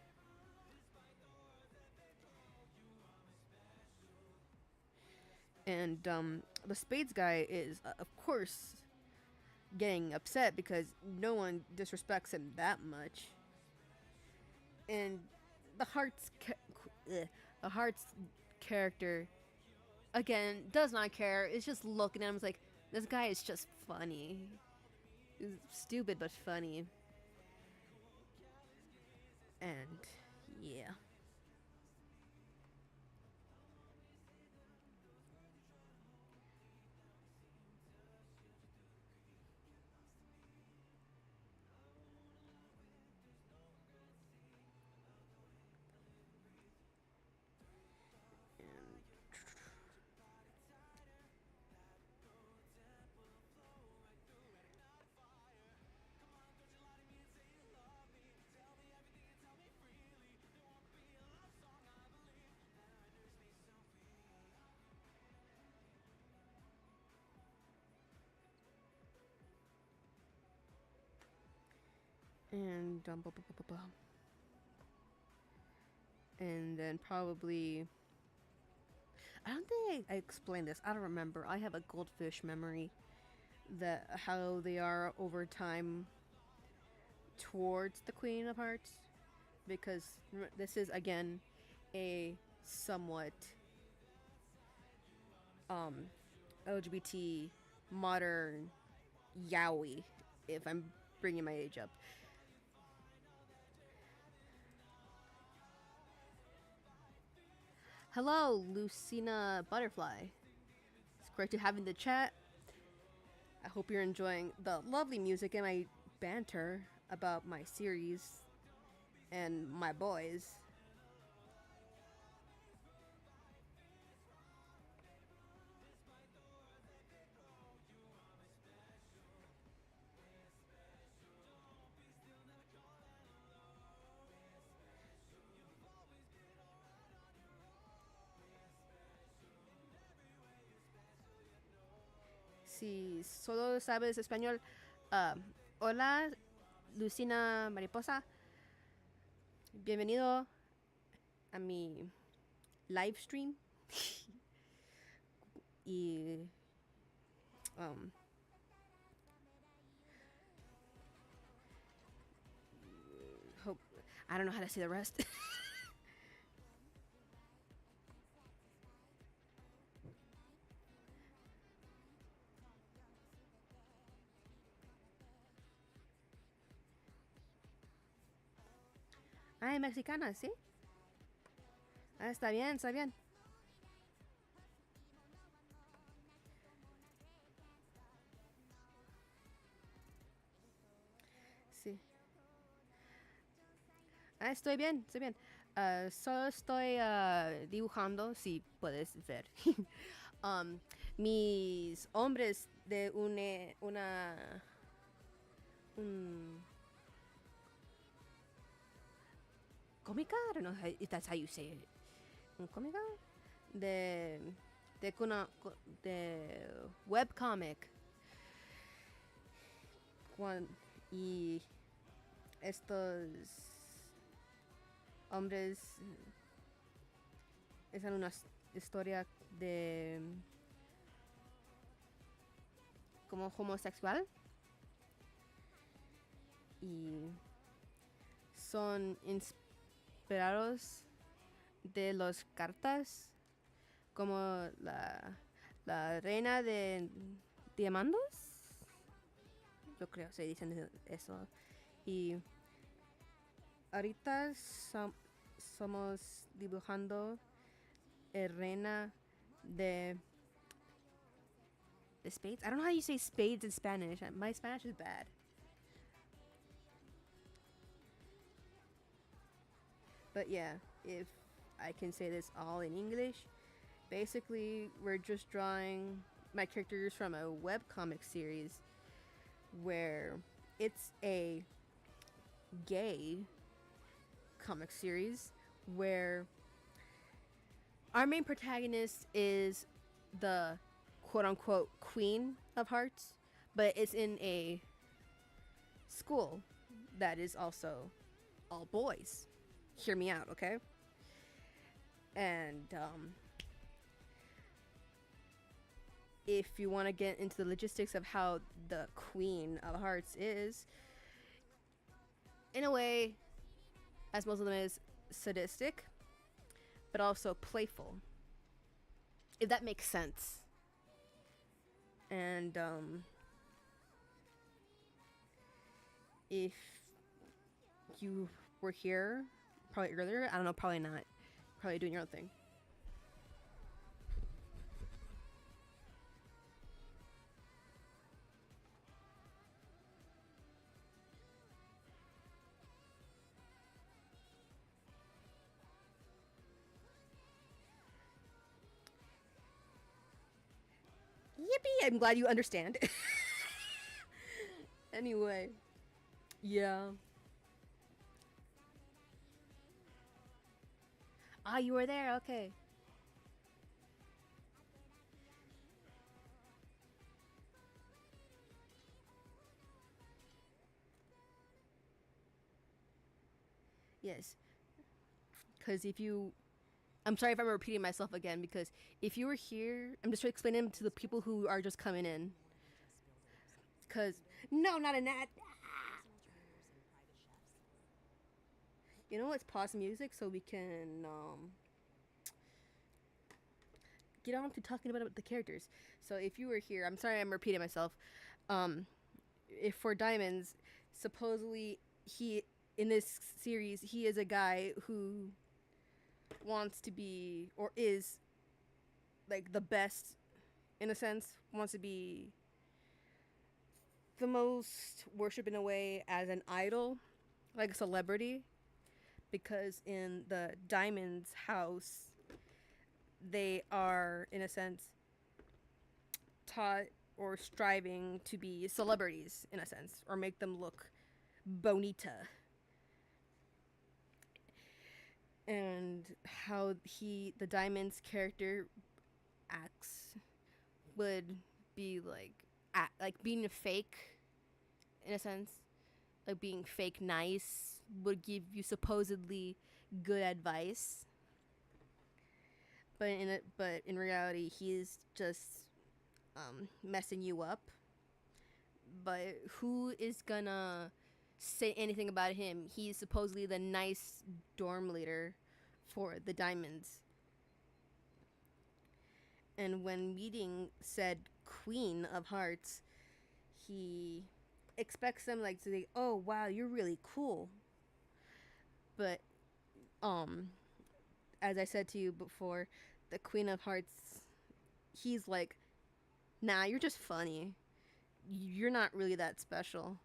And the Spades guy is, of course, getting upset because no one disrespects him that much. And the Hearts character, again, does not care. It's just looking at him, like, this guy is just funny. He's stupid but funny. And yeah. And then probably, I don't think I explained this. I don't remember. I have a goldfish memory that how they are over time towards the Queen of Hearts, because this is again a somewhat LGBT modern yaoi, if I'm bringing my age up. Hello, Lucina Butterfly. It's great to have you in the chat. I hope you're enjoying the lovely music and my banter about my series and my boys. Si solo sabes español, hola, Lucina Mariposa. Bienvenido a mi live stream. Y hope, I don't know how to say the rest. Ah, es mexicana, ¿sí? Ah, está bien, está bien. Sí. Ah, estoy bien, estoy bien. Solo estoy dibujando, si puedes ver. Mis hombres de una... Un, cómica? I don't know if that's how you say it. Un cómica? De... De webcomic. Y estos hombres es una historia de como homosexual y son inspirados de las cartas como la reina de diamantes, yo creo se dicen eso, y ahorita somos dibujando reina de spades. I don't know how you say spades in Spanish. My Spanish is bad. But yeah, if I can say this all in English, basically we're just drawing my characters from a webcomic series where it's a gay comic series where our main protagonist is the quote-unquote queen of hearts, but it's in a school that is also all boys. Hear me out, okay? And if you want to get into the logistics of how the queen of hearts is, in a way, as most of them is, sadistic, but also playful, if that makes sense. And if you were here probably earlier, I don't know, probably not, probably doing your own thing. Yippee! I'm glad you understand. Anyway, yeah. Ah, you were there. Okay. Yes. Because if you... I'm sorry if I'm repeating myself again, because if you were here, I'm just explaining to the people who are just coming in. Because... No, not in that. You know, let's pause music so we can get on to talking about the characters. So if you were here, I'm sorry I'm repeating myself. If for Diamonds, supposedly he, in this series, he is a guy who wants to be, or is, like, the best, in a sense, wants to be the most worshipped in a way as an idol, like a celebrity, because in the Diamonds house, they are, in a sense, taught or striving to be celebrities, in a sense, or make them look bonita. And how the Diamonds character acts would be like being fake, in a sense, like being fake nice, would give you supposedly good advice, but in reality he's just messing you up. But who is gonna say anything about him? He's supposedly the nice dorm leader for the Diamonds. And when meeting said Queen of Hearts, he expects them like to say, "Oh wow, you're really cool." But um, as I said to you before, the Queen of Hearts, he's like, nah, you're just funny. You're not really that special.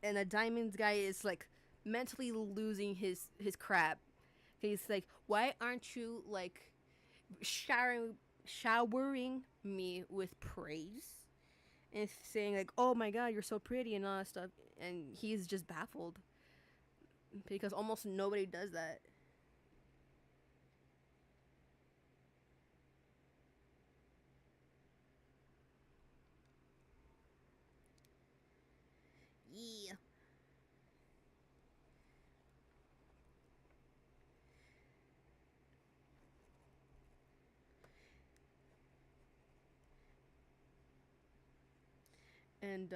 And the Diamonds guy is like mentally losing his crap. He's like, why aren't you like showering me with praise and saying like, oh my god, you're so pretty and all that stuff, and he's just baffled because almost nobody does that. Yeah. And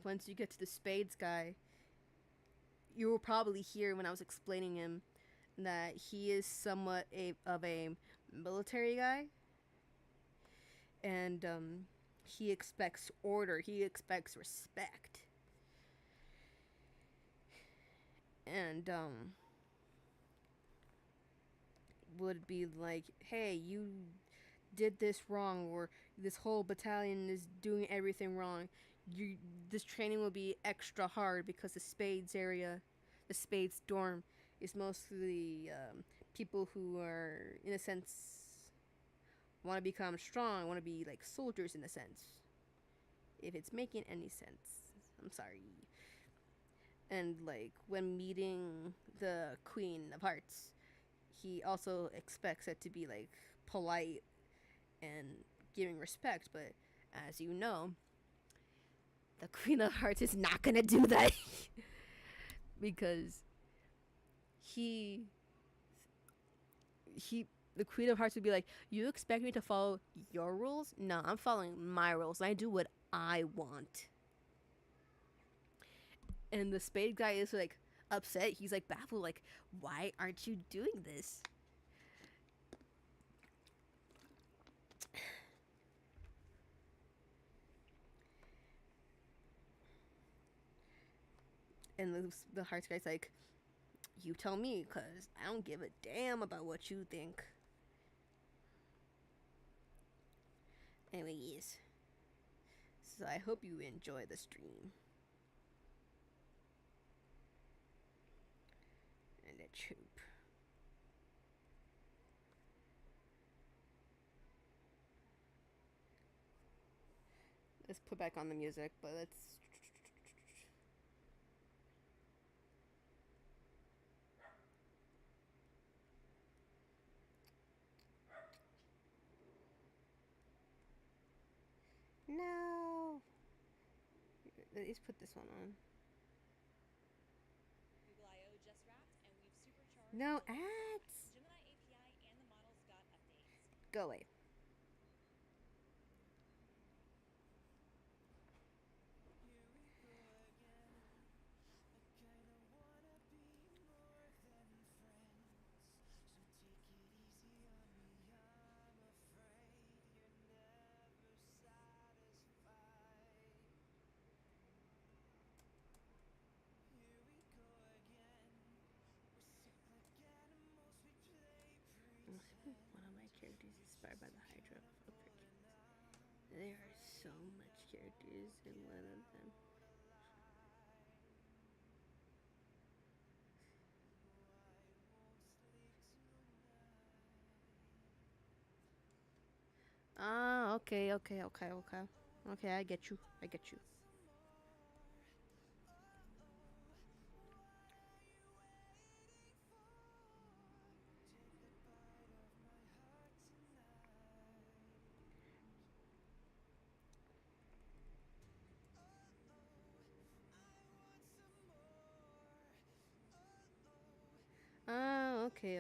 once you get to the Spades guy, you will probably hear when I was explaining him that he is somewhat of a military guy, and he expects order, he expects respect, and would be like, hey, you did this wrong, or this whole battalion is doing everything wrong. This training will be extra hard because the Spades area, the Spades dorm, is mostly people who are, in a sense, want to become strong, want to be like soldiers in a sense. If it's making any sense, I'm sorry. And like when meeting the Queen of Hearts, he also expects it to be like polite and giving respect, but as you know, the Queen of Hearts is not gonna do that because the Queen of Hearts would be like, you expect me to follow your rules? No, I'm following my rules. I do what I want. And the Spade guy is like upset. He's like baffled, like, why aren't you doing this? And the Hearts guy's like, you tell me, because I don't give a damn about what you think. Anyways, so I hope you enjoy the stream. And the troop. Let's put back on the music, but let's... No! Let's put this one on. Google I/O just wrapped, and we've supercharged No ads! Gemini API and the models got updates. Go away. One of my characters is inspired by the Hydra of Hercules. There are so much characters in one of them. Ah, okay. Okay, I get you. Ah, okay.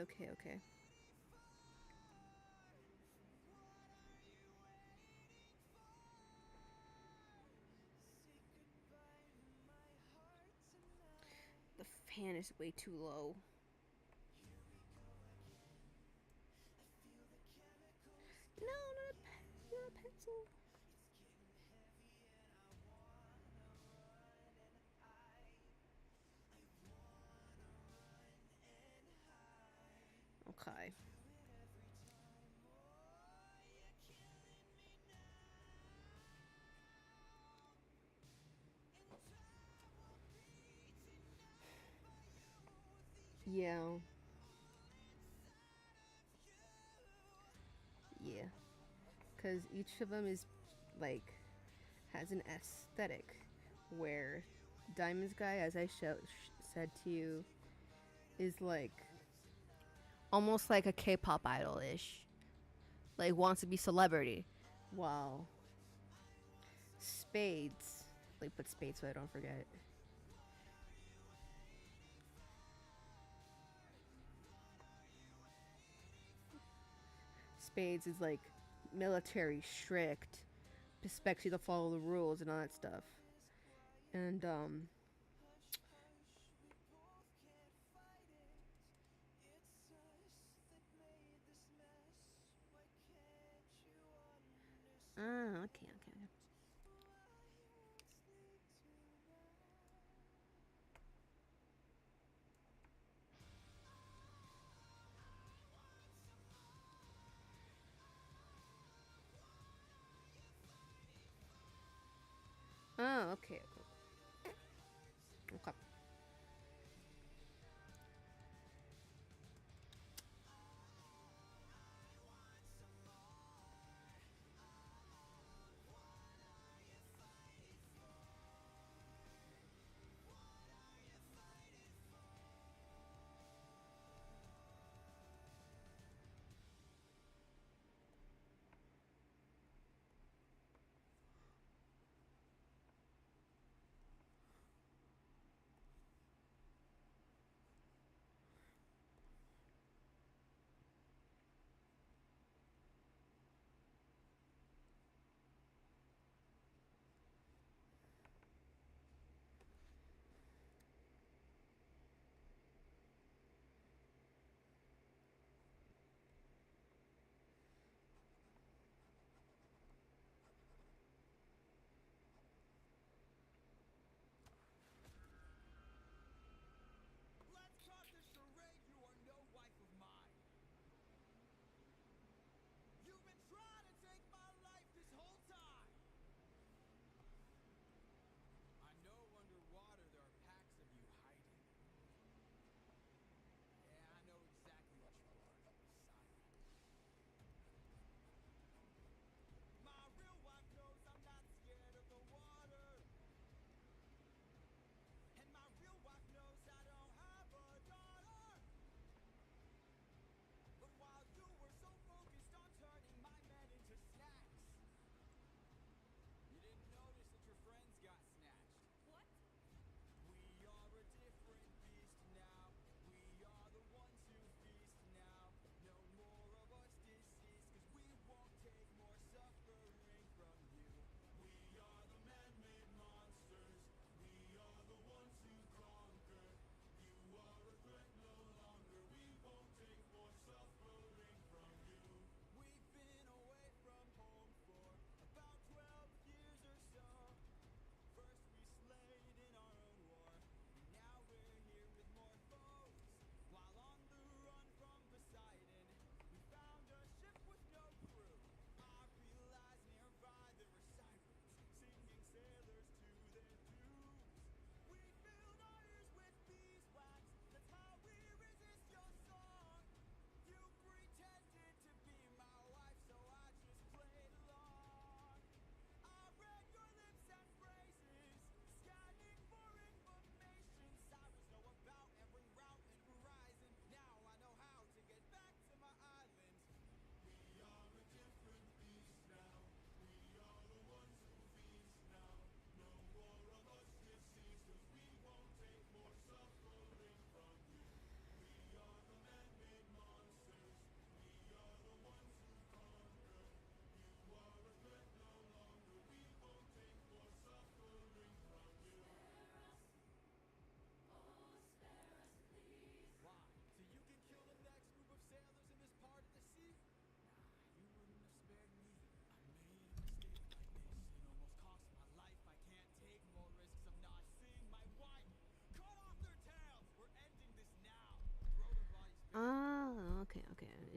The fan is way too low. No, not a pencil. high. Yeah. Yeah. Because each of them is like has an aesthetic where Diamond's guy, as I said to you, is like almost like a K-pop idol-ish, like wants to be celebrity, while Spades, like put Spades so I don't forget. Spades is like military strict, expects you to follow the rules and all that stuff, and okay. Oh, okay. Okay.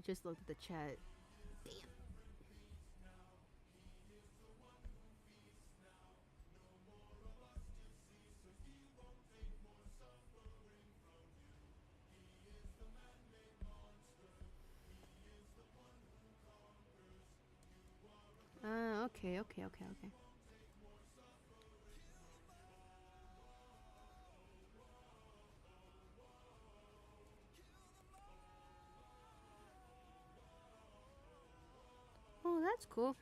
just looked at the chat. Damn. Okay. Oh, that's cool.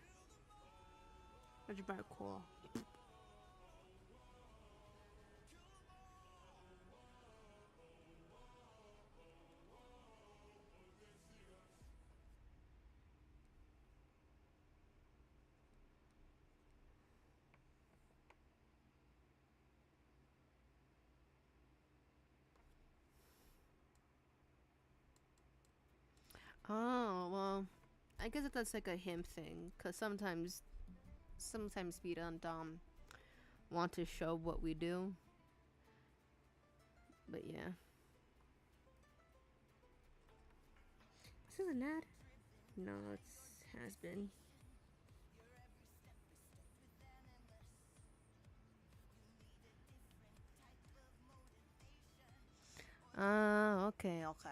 That's very cool. Oh, well, I guess that that's like a him thing, cause sometimes we don't want to show what we do. But yeah. Is it an ad? No, it's has been. Okay. Okay.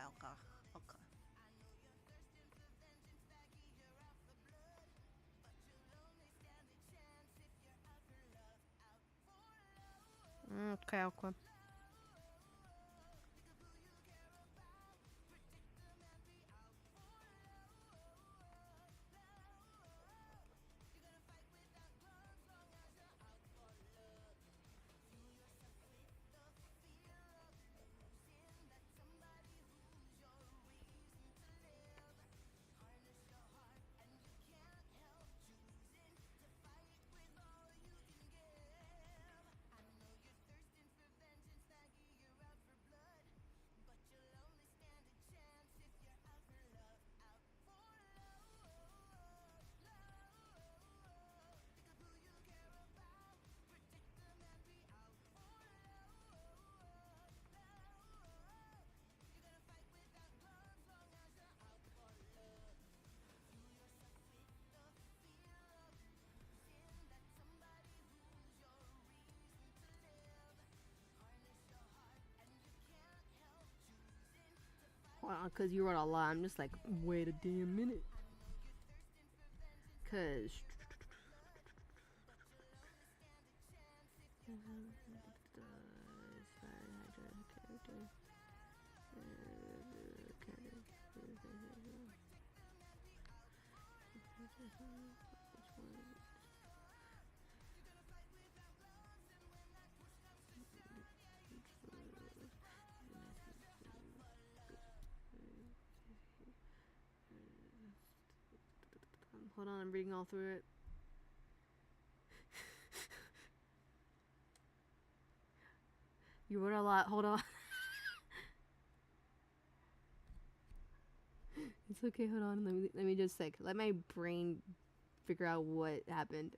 Hold on, cause you wrote a lot. I'm just like, wait a damn minute. Cause hold on, I'm reading all through it. You wrote a lot. Hold on. It's okay. Hold on. Let me just like let my brain figure out what happened.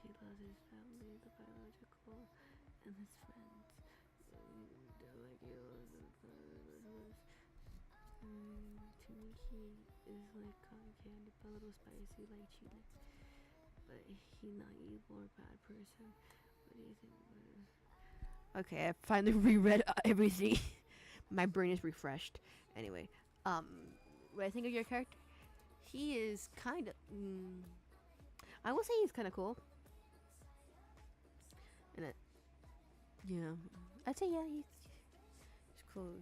He loves his family, the biological, and his friends. They're like he loves to me, he is like cotton candy, but a little spicy like chili. But he's not evil or bad person. What do you think? Okay, I finally reread everything. My brain is refreshed. Anyway, what I think of your character? He is kind of. I will say he's kind of cool. And yeah, I'd say yeah, he's cool.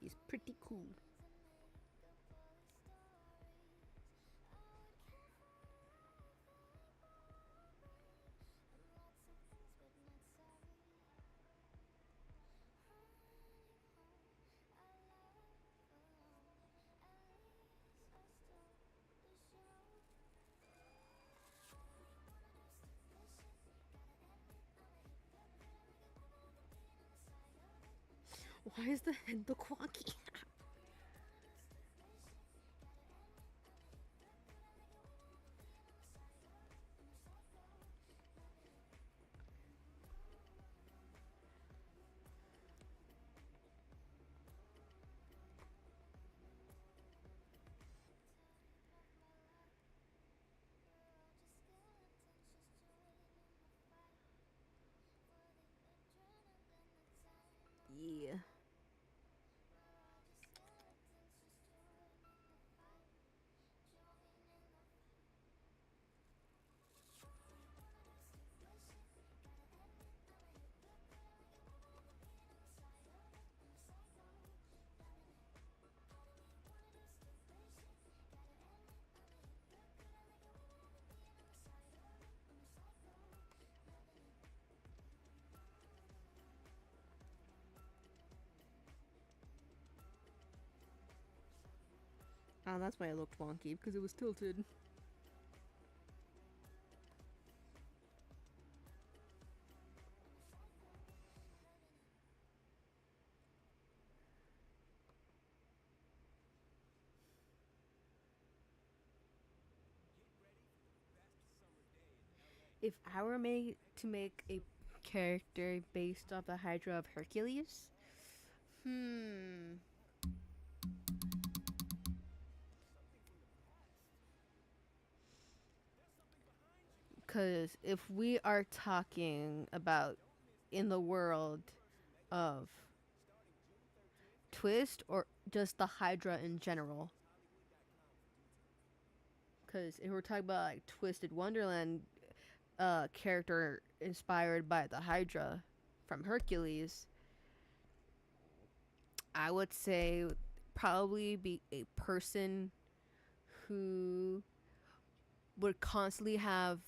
He's pretty cool. Why is the head look wonky? Yeah. Oh, that's why it looked wonky, because it was tilted. If I were made to make a character based off the Hydra of Hercules, because if we are talking about in the world of Twist or just the Hydra in general, because if we're talking about like Twisted Wonderland character inspired by the Hydra from Hercules, I would say probably be a person who would constantly have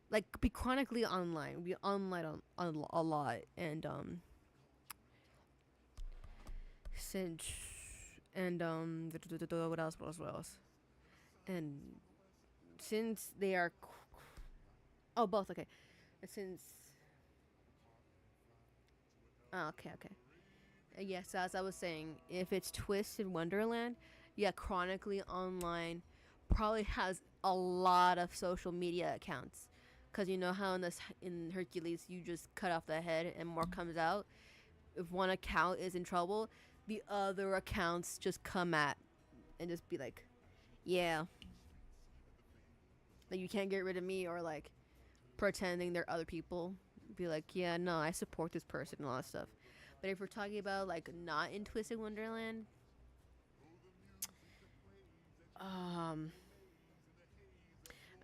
like be chronically online, be online on a lot, and since what else, and since they are both okay, since okay. Yes, as I was saying, if it's Twisted Wonderland, yeah, chronically online probably has a lot of social media accounts, because you know how in Hercules you just cut off the head and more comes out. If one account is in trouble, the other accounts just come at and just be like, yeah, like you can't get rid of me, or like pretending they're other people, be like, yeah, no, I support this person and all that stuff. But if we're talking about like not in Twisted Wonderland,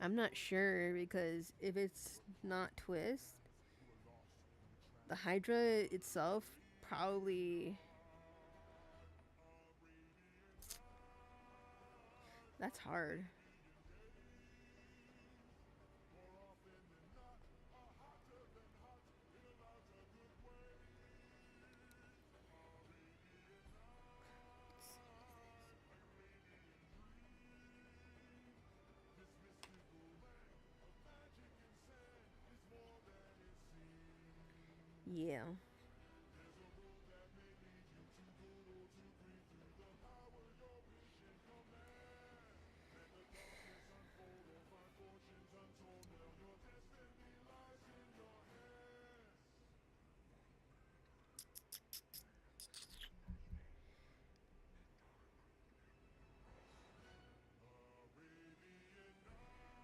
I'm not sure, because if it's not Twist, the Hydra itself probably, that's hard. Yeah.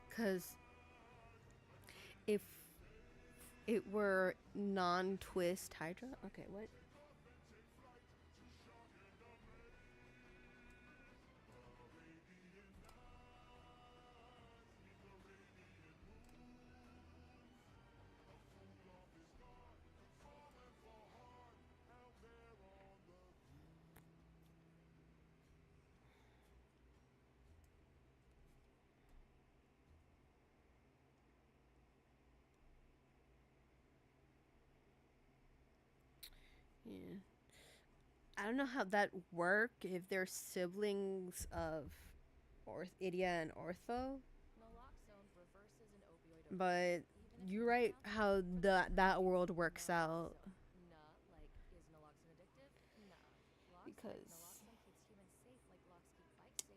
Because if it were non-Twist Hydra, okay, what? Yeah. I don't know how that work if they're siblings of Idia and Ortho. But you're right how that world works out. Cause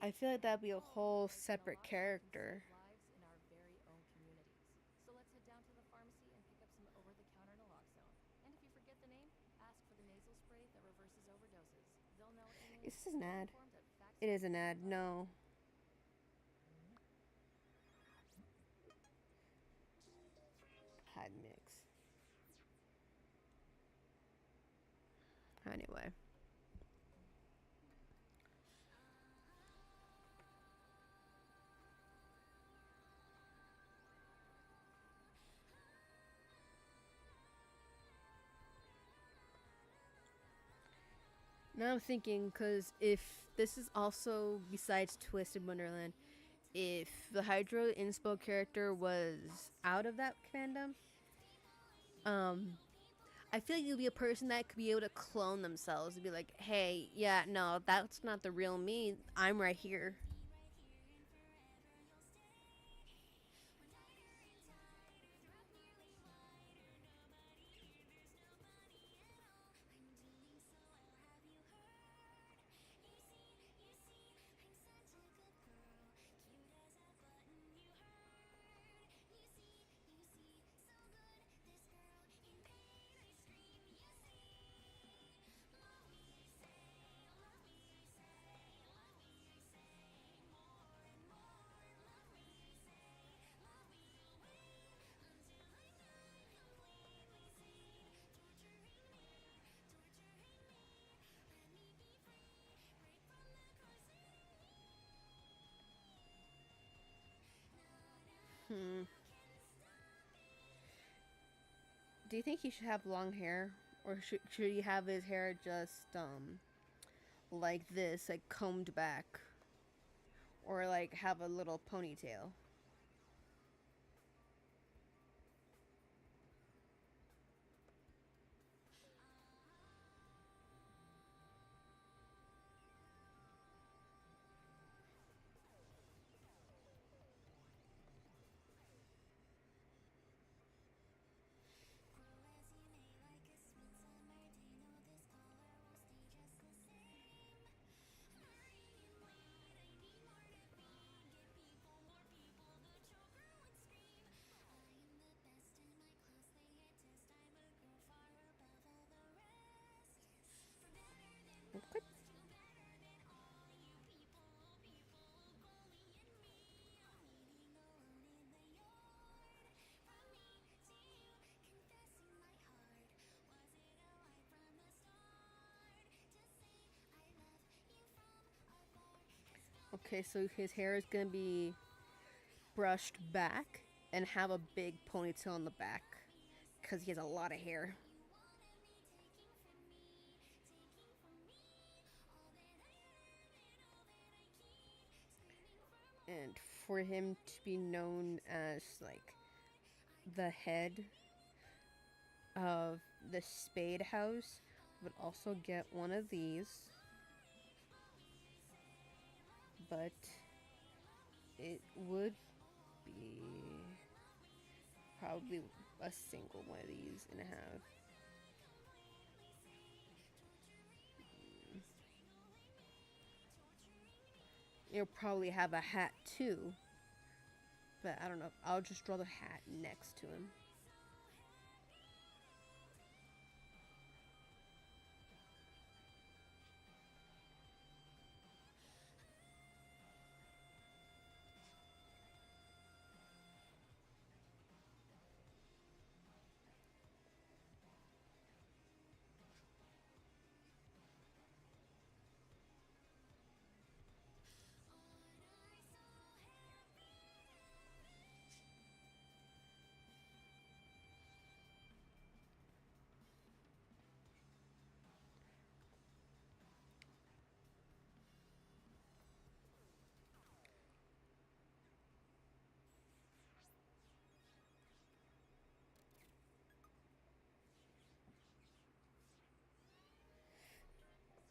I feel like that'd be a whole separate character. Lives in our very own communities. So let's head down to the pharmacy and pick up some over-the-counter naloxone. And if you forget the name, ask for the nasal spray that reverses overdoses. They'll know what you need. Is this an ad? Informed at fax It is an ad. No. Had mix. Anyway. Now I'm thinking, because if this is also, besides Twisted Wonderland, if the Hydro Inspo character was out of that fandom, I feel like you'd be a person that could be able to clone themselves and be like, hey, yeah, no, that's not the real me. I'm right here. Do you think he should have long hair? Or should he have his hair just, like this, like combed back? Or, like, have a little ponytail? What? Okay, so his hair is gonna be brushed back and have a big ponytail on the back because he has a lot of hair. And for him to be known as like the head of the Spade House, would also get one of these, but it would be probably a single one of these and a half. You'll probably have a hat too, but I don't know. I'll just draw the hat next to him.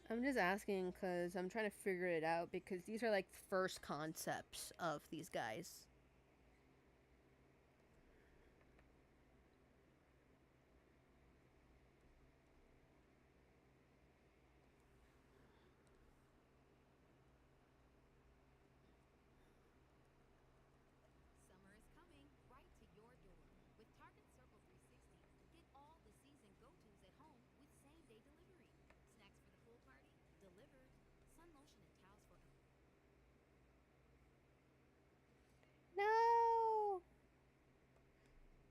I'm just asking because I'm trying to figure it out because these are like first concepts of these guys.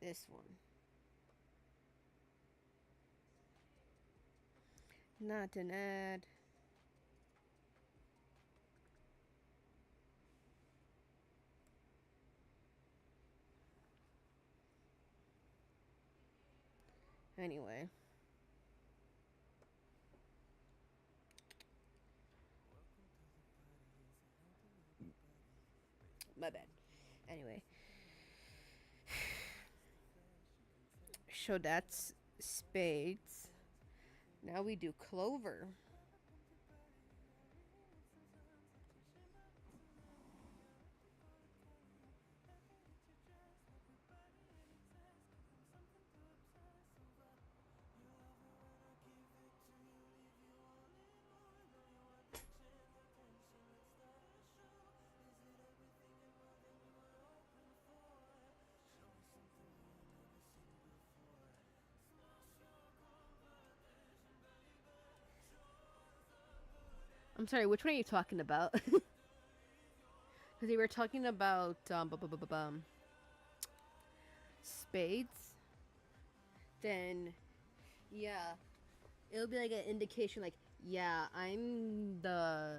This one. Not an ad. Anyway. My bad. Anyway. So that's spades. Now we do clover. I'm sorry, which one are you talking about? Because they were talking about spades. Then, yeah, it'll be like an indication, like, yeah, I'm the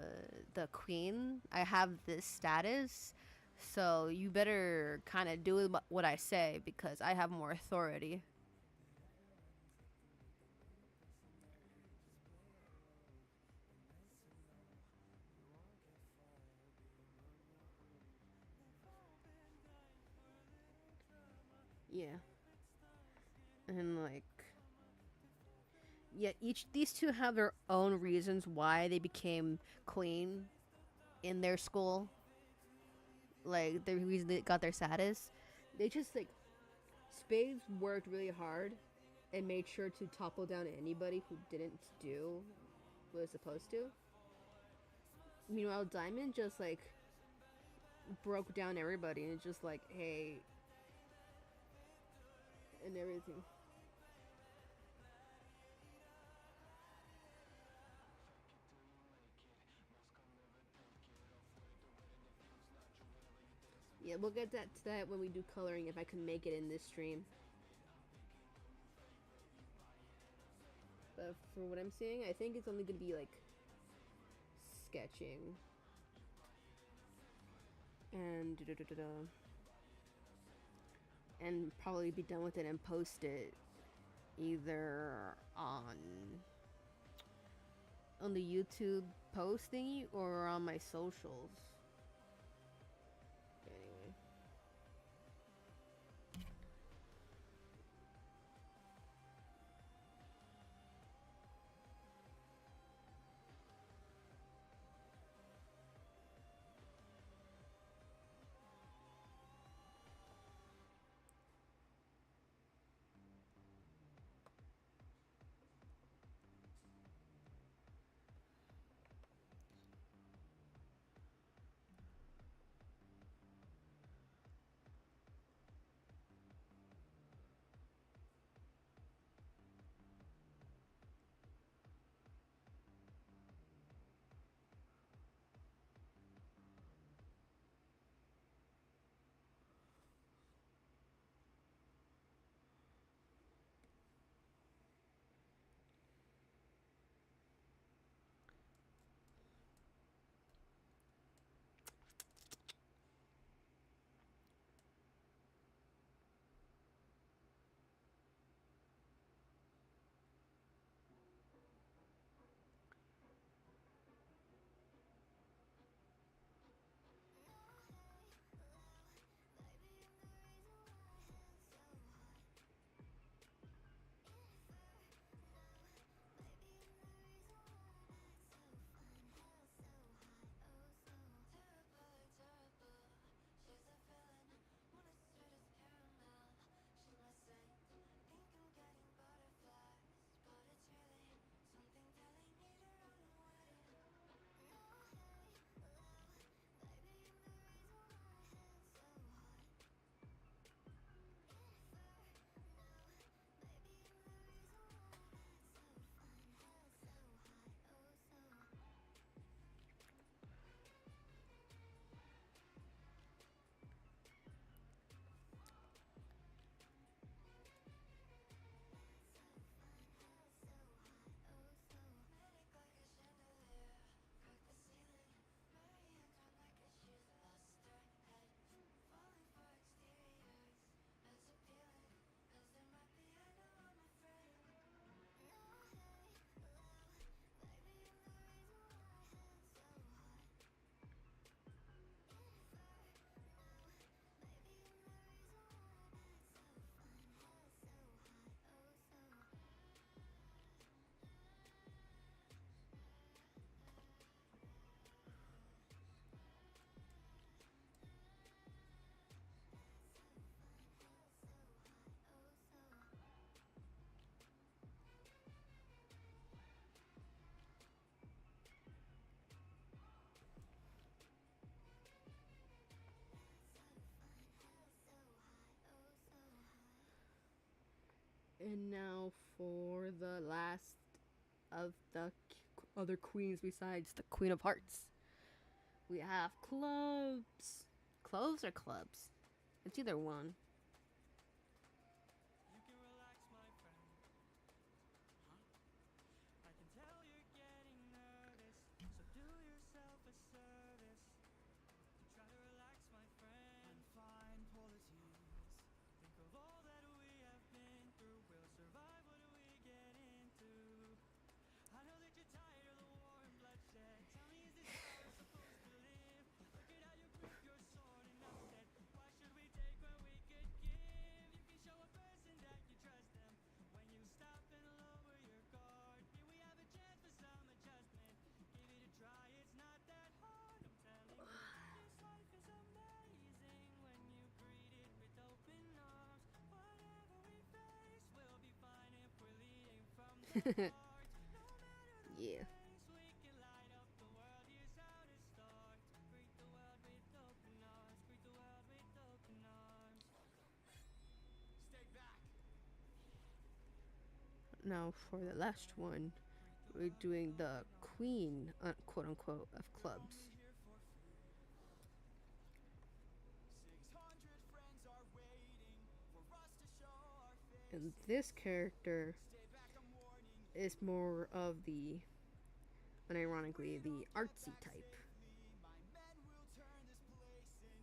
queen. I have this status, so you better kind of do what I say because I have more authority. Yeah. And like, yeah, these two have their own reasons why they became queen in their school. Like the reason they got their status, they just like Spades worked really hard and made sure to topple down anybody who didn't do what was supposed to. Meanwhile, Diamond just like broke down everybody and just like, hey, and everything. Yeah, we'll get to that when we do coloring, if I can make it in this stream. But for what I'm seeing, I think it's only going to be like sketching. And and probably be done with it and post it either on the YouTube post thingy or on my socials. Anyway. And now for the last of the other queens besides the Queen of Hearts. We have clubs. Cloves or clubs? It's either one. Yeah. Now for the last one, we're doing the queen, quote unquote, of clubs. And this character is more of the, unironically, the artsy type.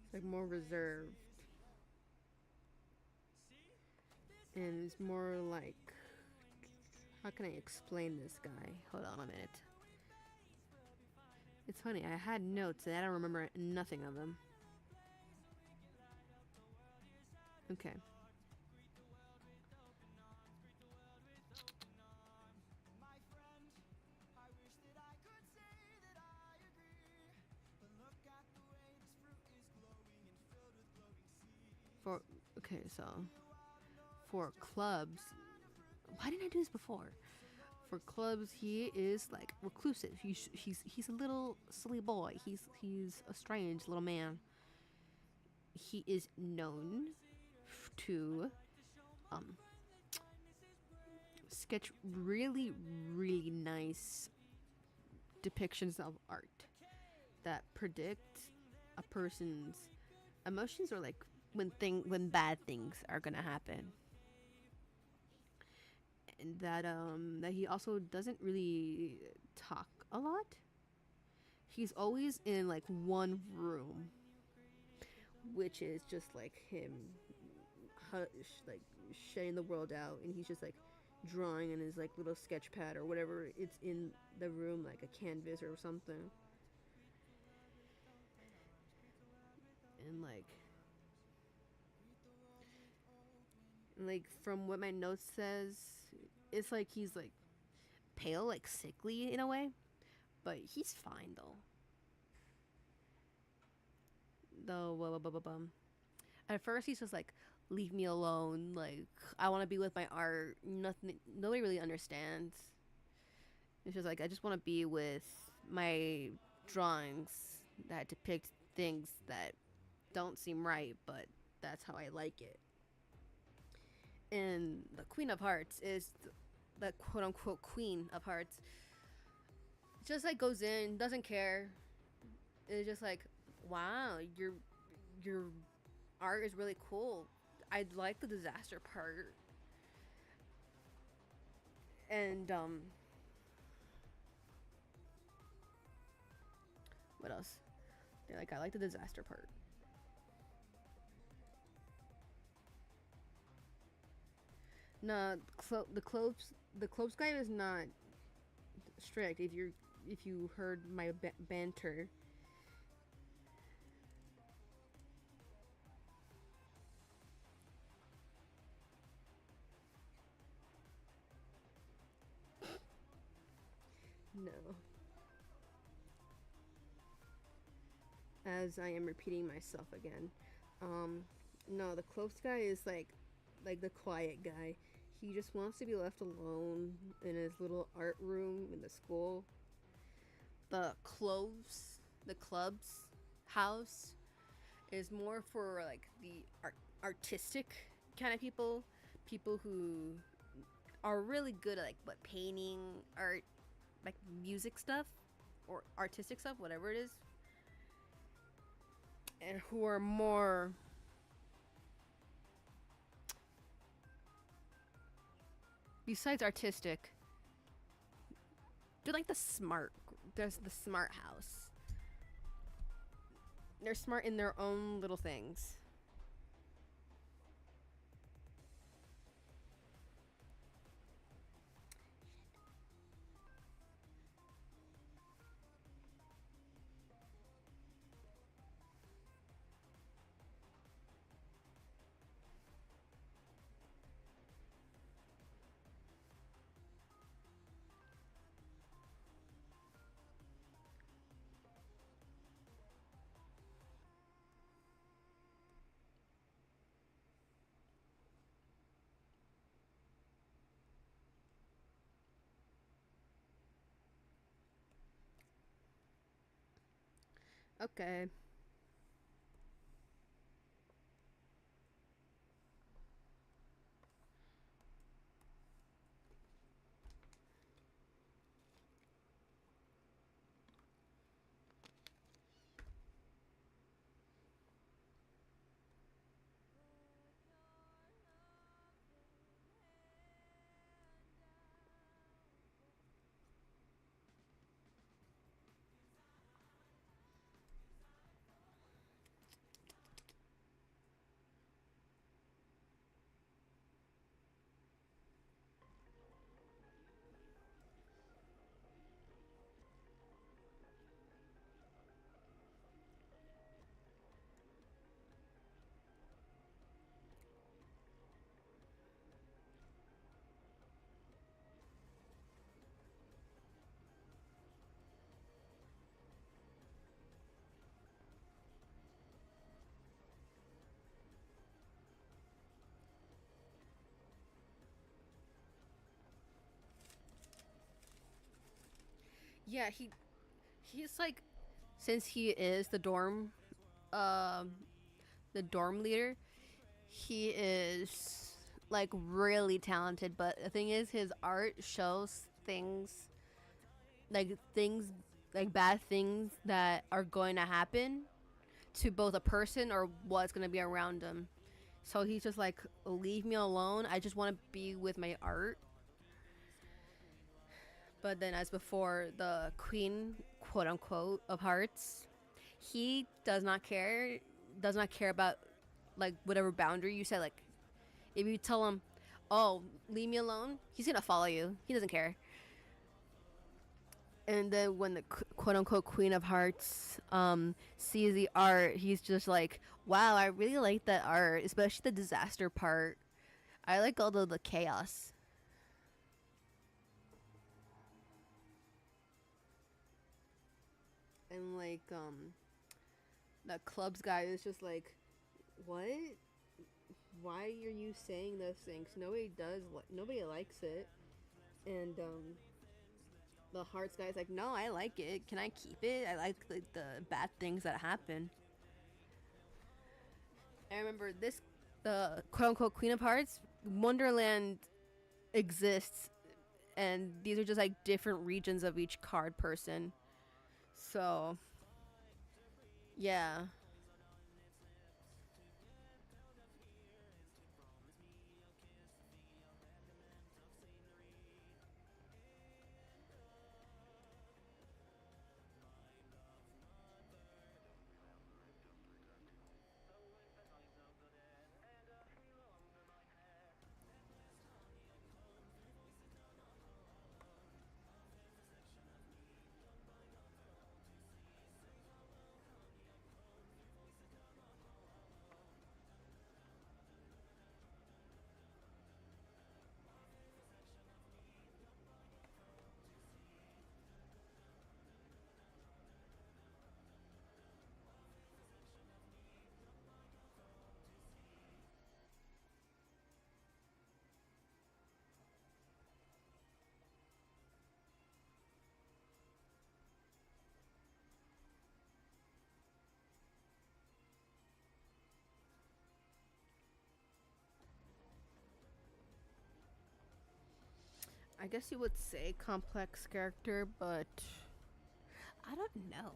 It's like more reserved. And it's more like, how can I explain this guy? Hold on a minute. It's funny, I had notes and I don't remember nothing of them. Okay. For clubs, why didn't I do this before? For clubs, he is like reclusive. He's a little silly boy. He's a strange little man. He is known to sketch really nice depictions of art that predict a person's emotions, or like when bad things are gonna happen. And that he also doesn't really talk a lot. He's always in like one room, which is just like him like shutting the world out, and he's just like drawing in his like little sketch pad or whatever it's in the room, like a canvas or something. And like from what my notes says, it's like he's like pale, like sickly in a way, but he's fine though. At first he's just like, leave me alone, like I want to be with my art. Nobody really understands. It's just like, I just want to be with my drawings that depict things that don't seem right, but that's how I like it. And the Queen of Hearts is the quote unquote Queen of Hearts. Just like goes in, doesn't care. It's just like, wow, your art is really cool. I like the disaster part. And what else? They're like, I like the disaster part. No, the clothes guy is not strict. If you heard my banter. No. As I am repeating myself again. No, the clothes guy is like the quiet guy. He just wants to be left alone in his little art room in the school. The club's house is more for like the artistic kind of people who are really good at like what painting, art, like music stuff or artistic stuff, whatever it is, and who are more besides artistic, they're like there's the smart house. They're smart in their own little things. Okay. Yeah, he's like, since he is um the dorm leader, he is like really talented, but the thing is his art shows things like bad things that are going to happen to both a person or what's going to be around him. So he's just like, leave me alone, I just want to be with my art. But then, as before, the queen, quote unquote, of hearts, he does not care about like whatever boundary you set. Like, if you tell him, "Oh, leave me alone," he's gonna follow you. He doesn't care. And then when the quote unquote queen of hearts sees the art, he's just like, "Wow, I really like that art, especially the disaster part. I like all the chaos." And like that clubs guy is just like, what, why are you saying those things? Nobody likes it. And the hearts guy's like, no, I like it, can I keep it? I like the bad things that happen. I remember this, the quote unquote queen of hearts, Wonderland exists, and these are just like different regions of each card person. So, yeah. I guess you would say complex character, but I don't know.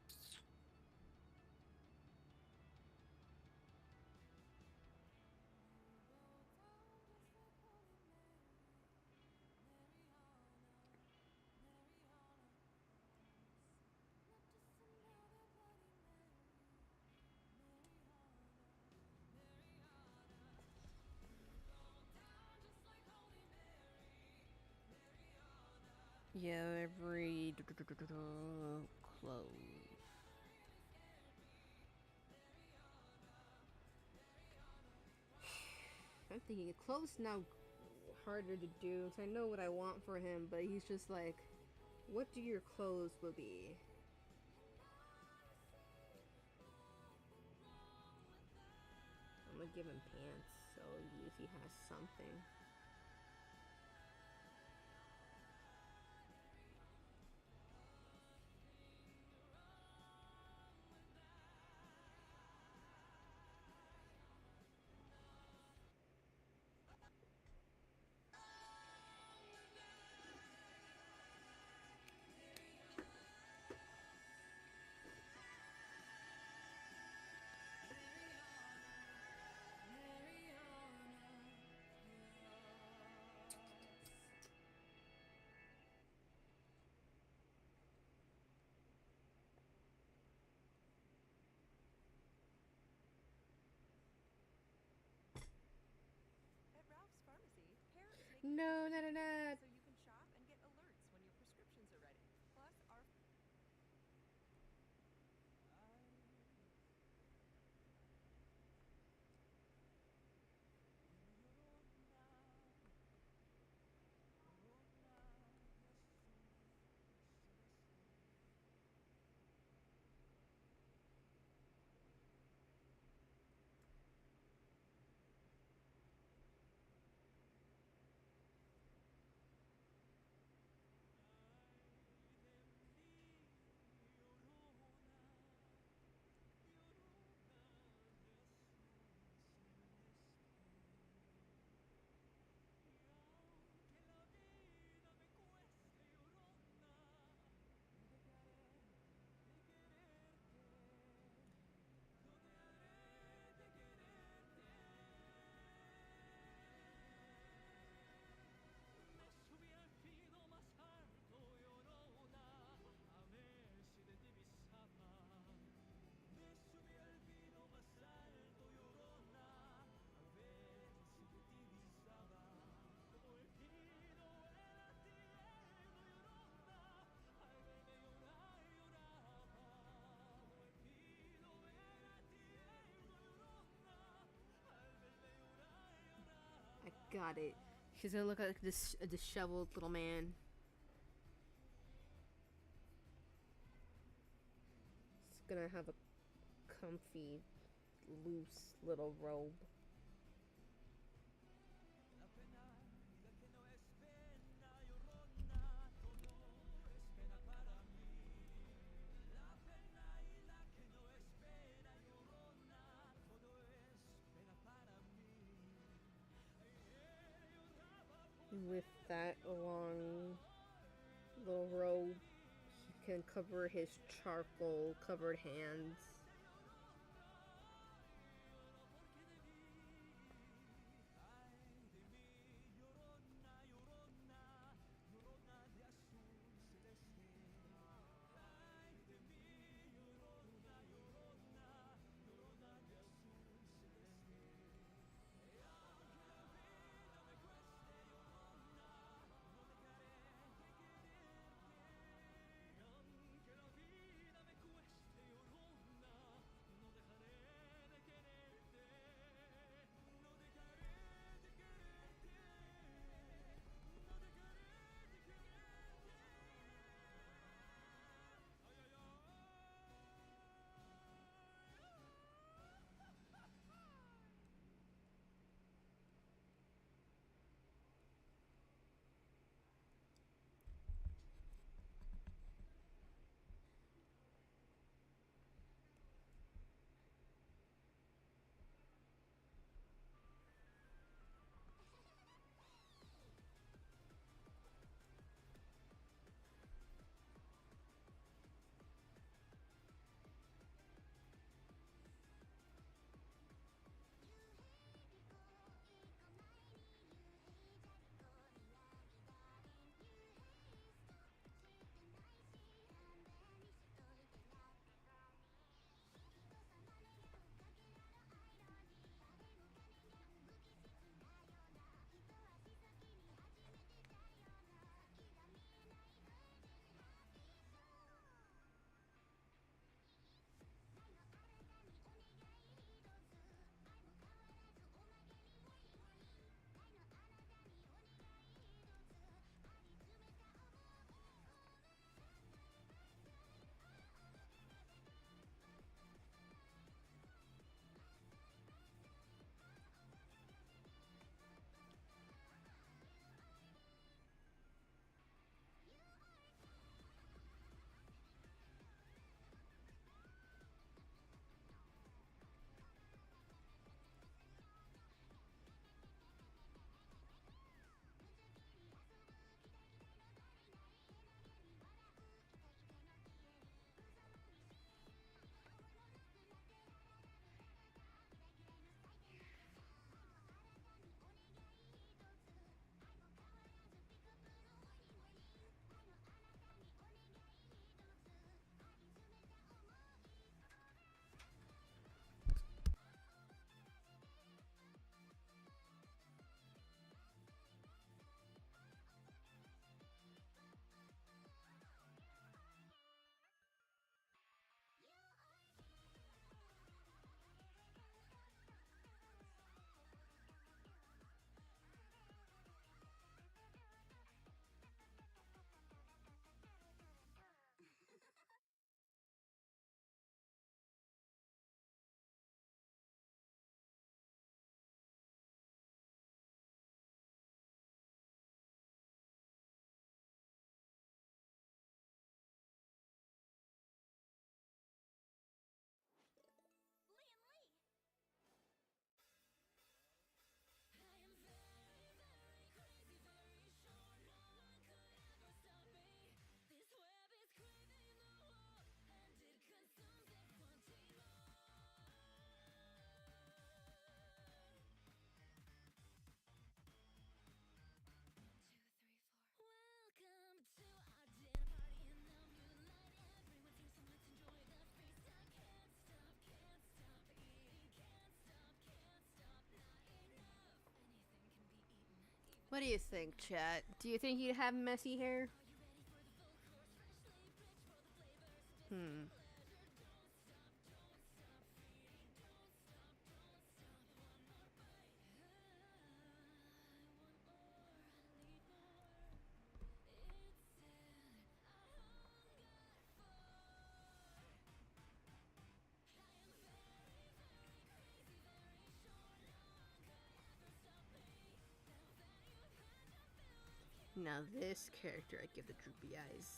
Set. Yeah, every close. I'm thinking close now harder to do because I know what I want for him, but he's just like, what do your clothes will be? I'm gonna give him pants, so at least he has something. No, not enough. So you can shop and get alerts when your prescriptions are ready. Plus, our I got it. She's gonna look like this a disheveled little man. He's gonna have a comfy, loose little robe. With that long little robe, he can cover his charcoal covered hands. What do you think, chat? Do you think he'd have messy hair? Now this character, I give the droopy eyes.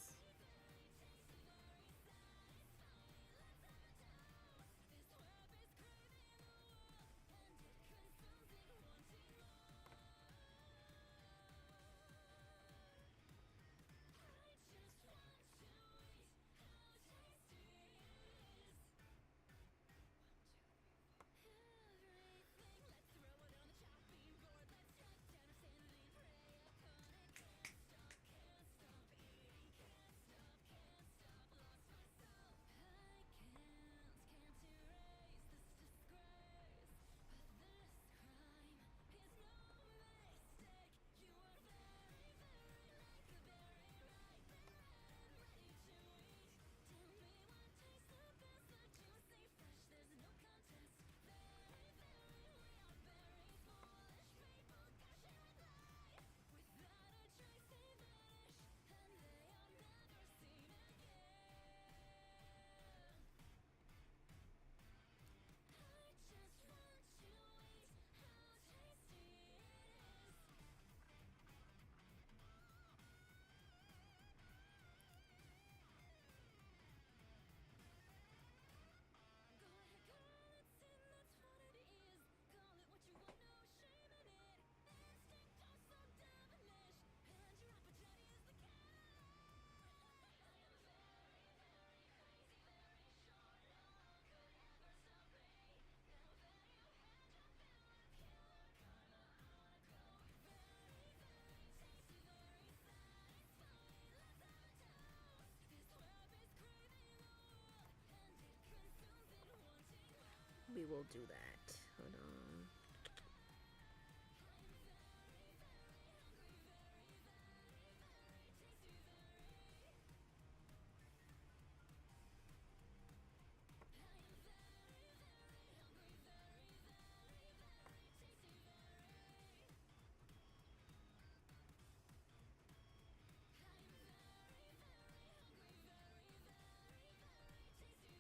We will do that. Hold on.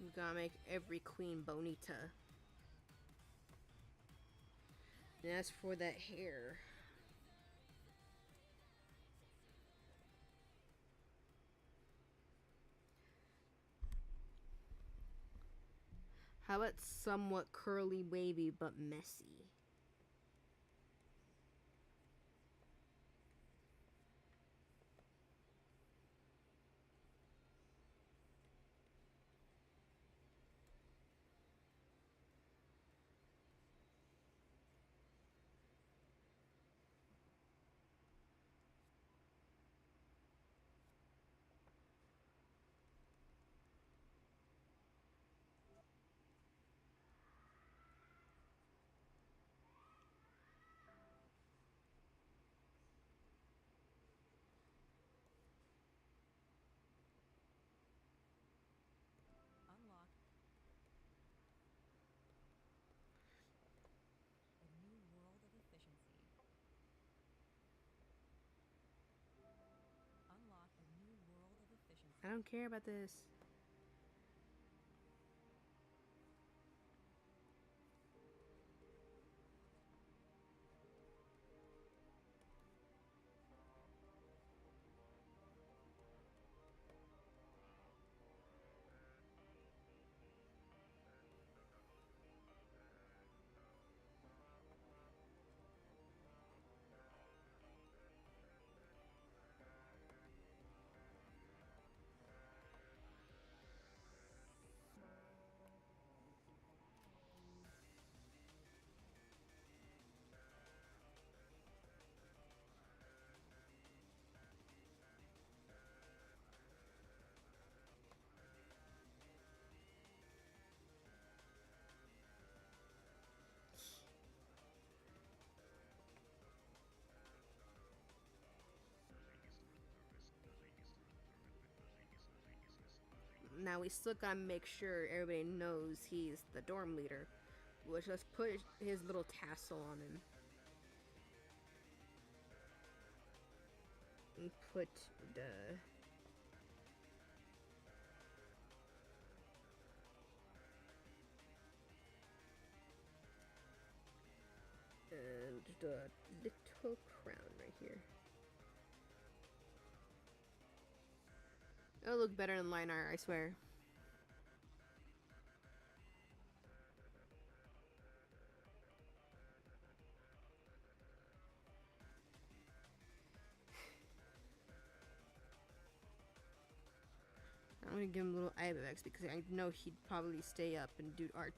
We gotta make every queen bonita. And as for that hair, how about somewhat curly, wavy, but messy? Unlock a new world of efficiency. Unlock a new world of efficiency. I don't care about this. Now we still gotta make sure everybody knows he's the dorm leader. Which, let's put his little tassel on him. And put the... and the little crown right here. It'll look better in line art, I swear. I'm gonna give him a little Ibex because I know he'd probably stay up and do art.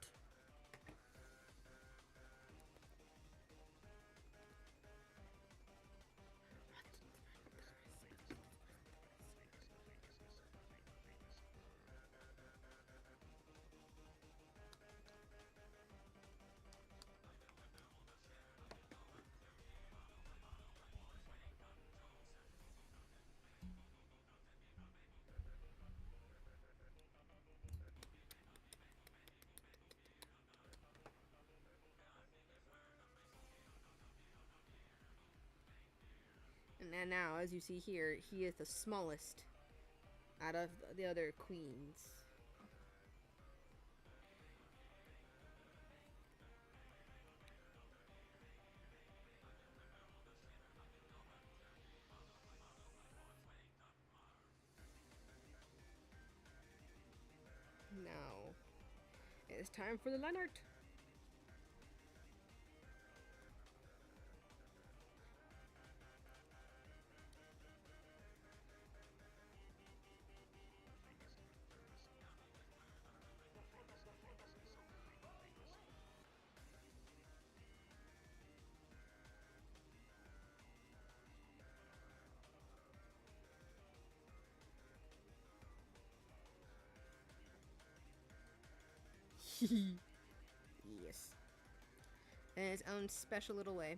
And now, as you see here, he is the smallest out of the other queens. Now, it's time for the line art. Yes. In its own special little way.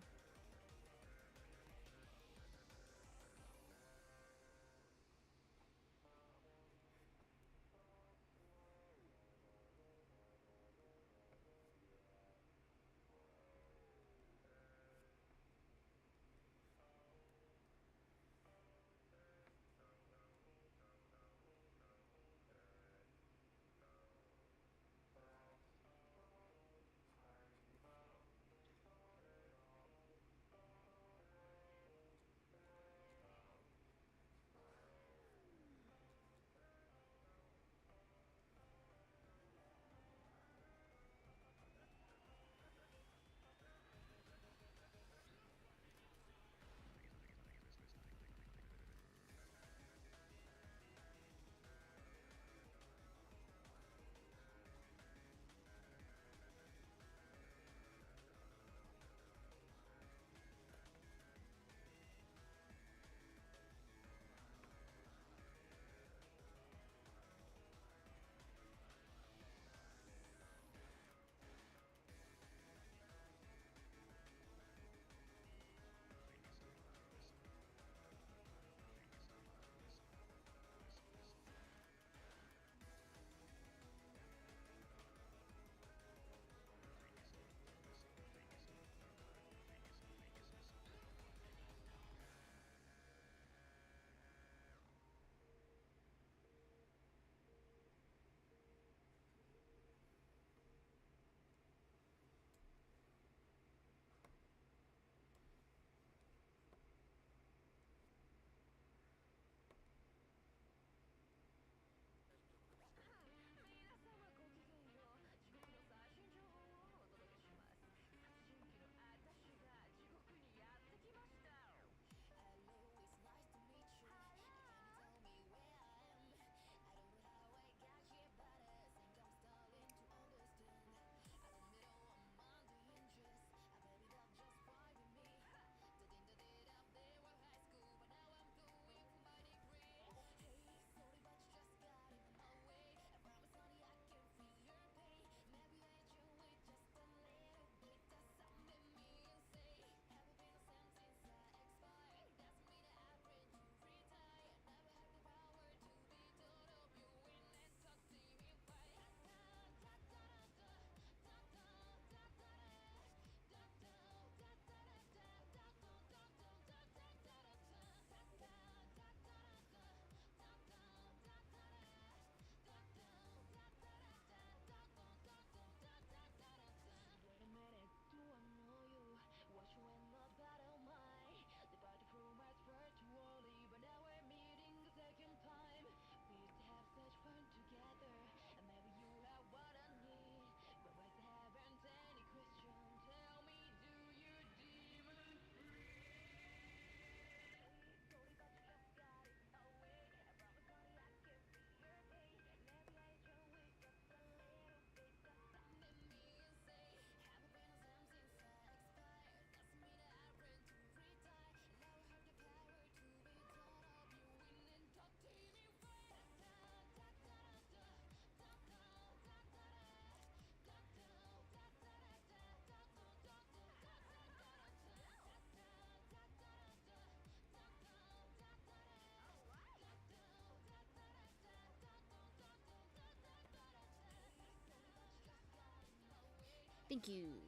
Thank you.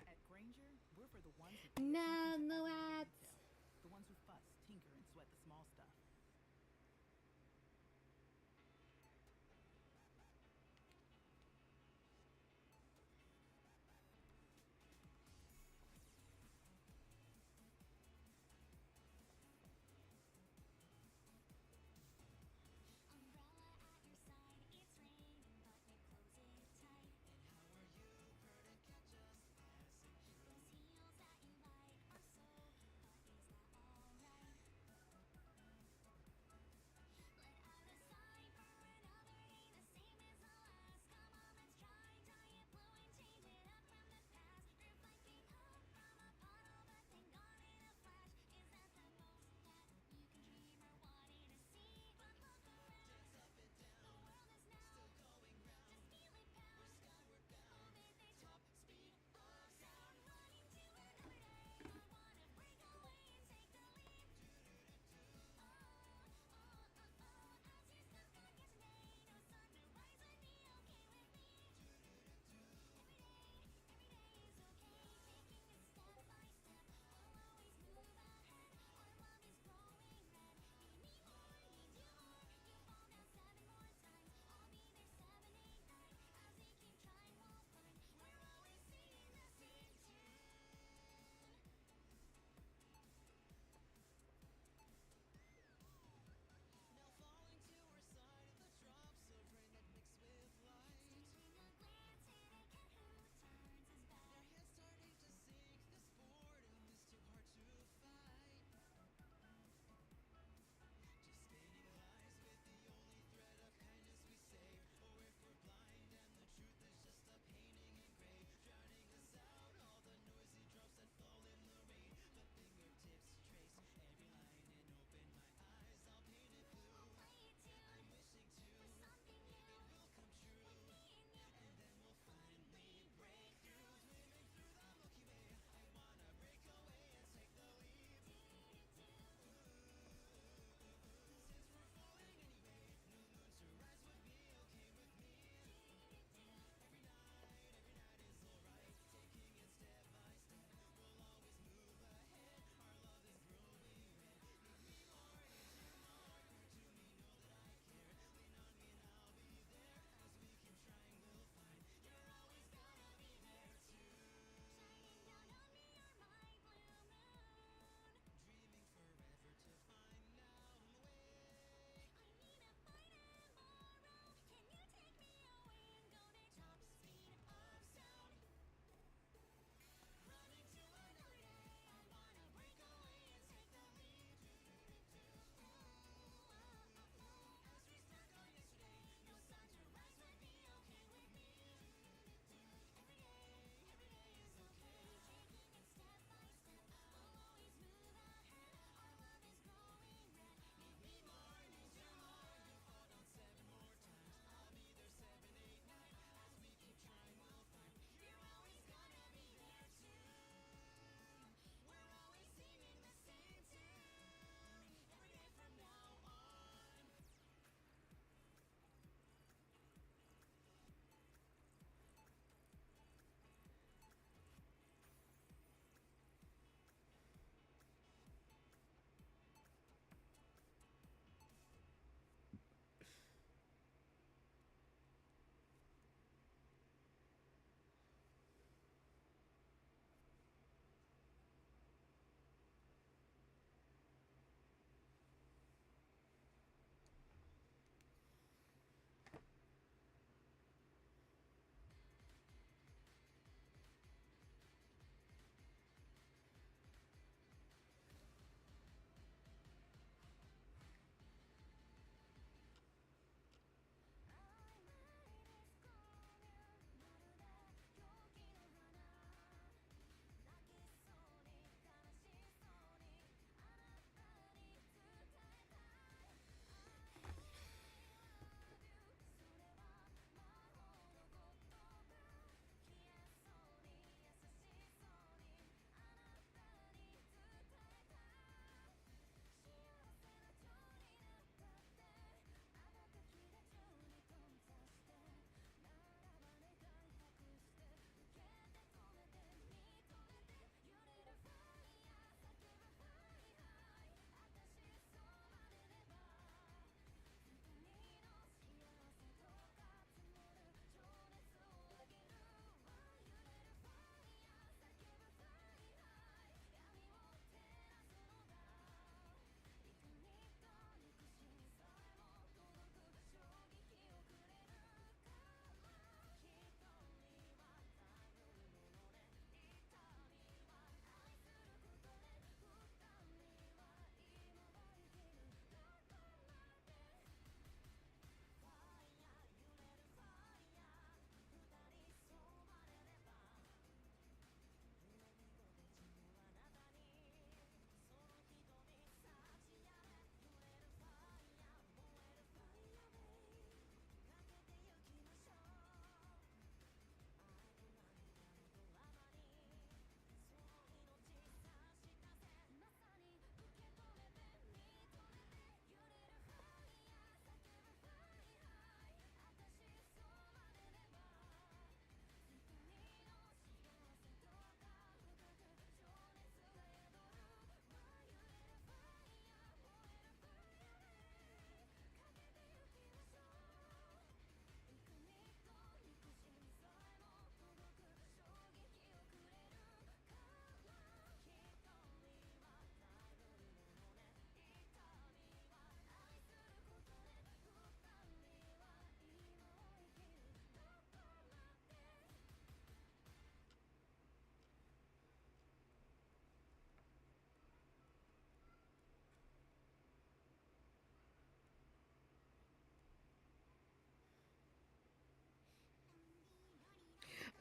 At Granger, we're for the ones who No, no ads. the ones who fuss, tinker, and sweat the small stuff.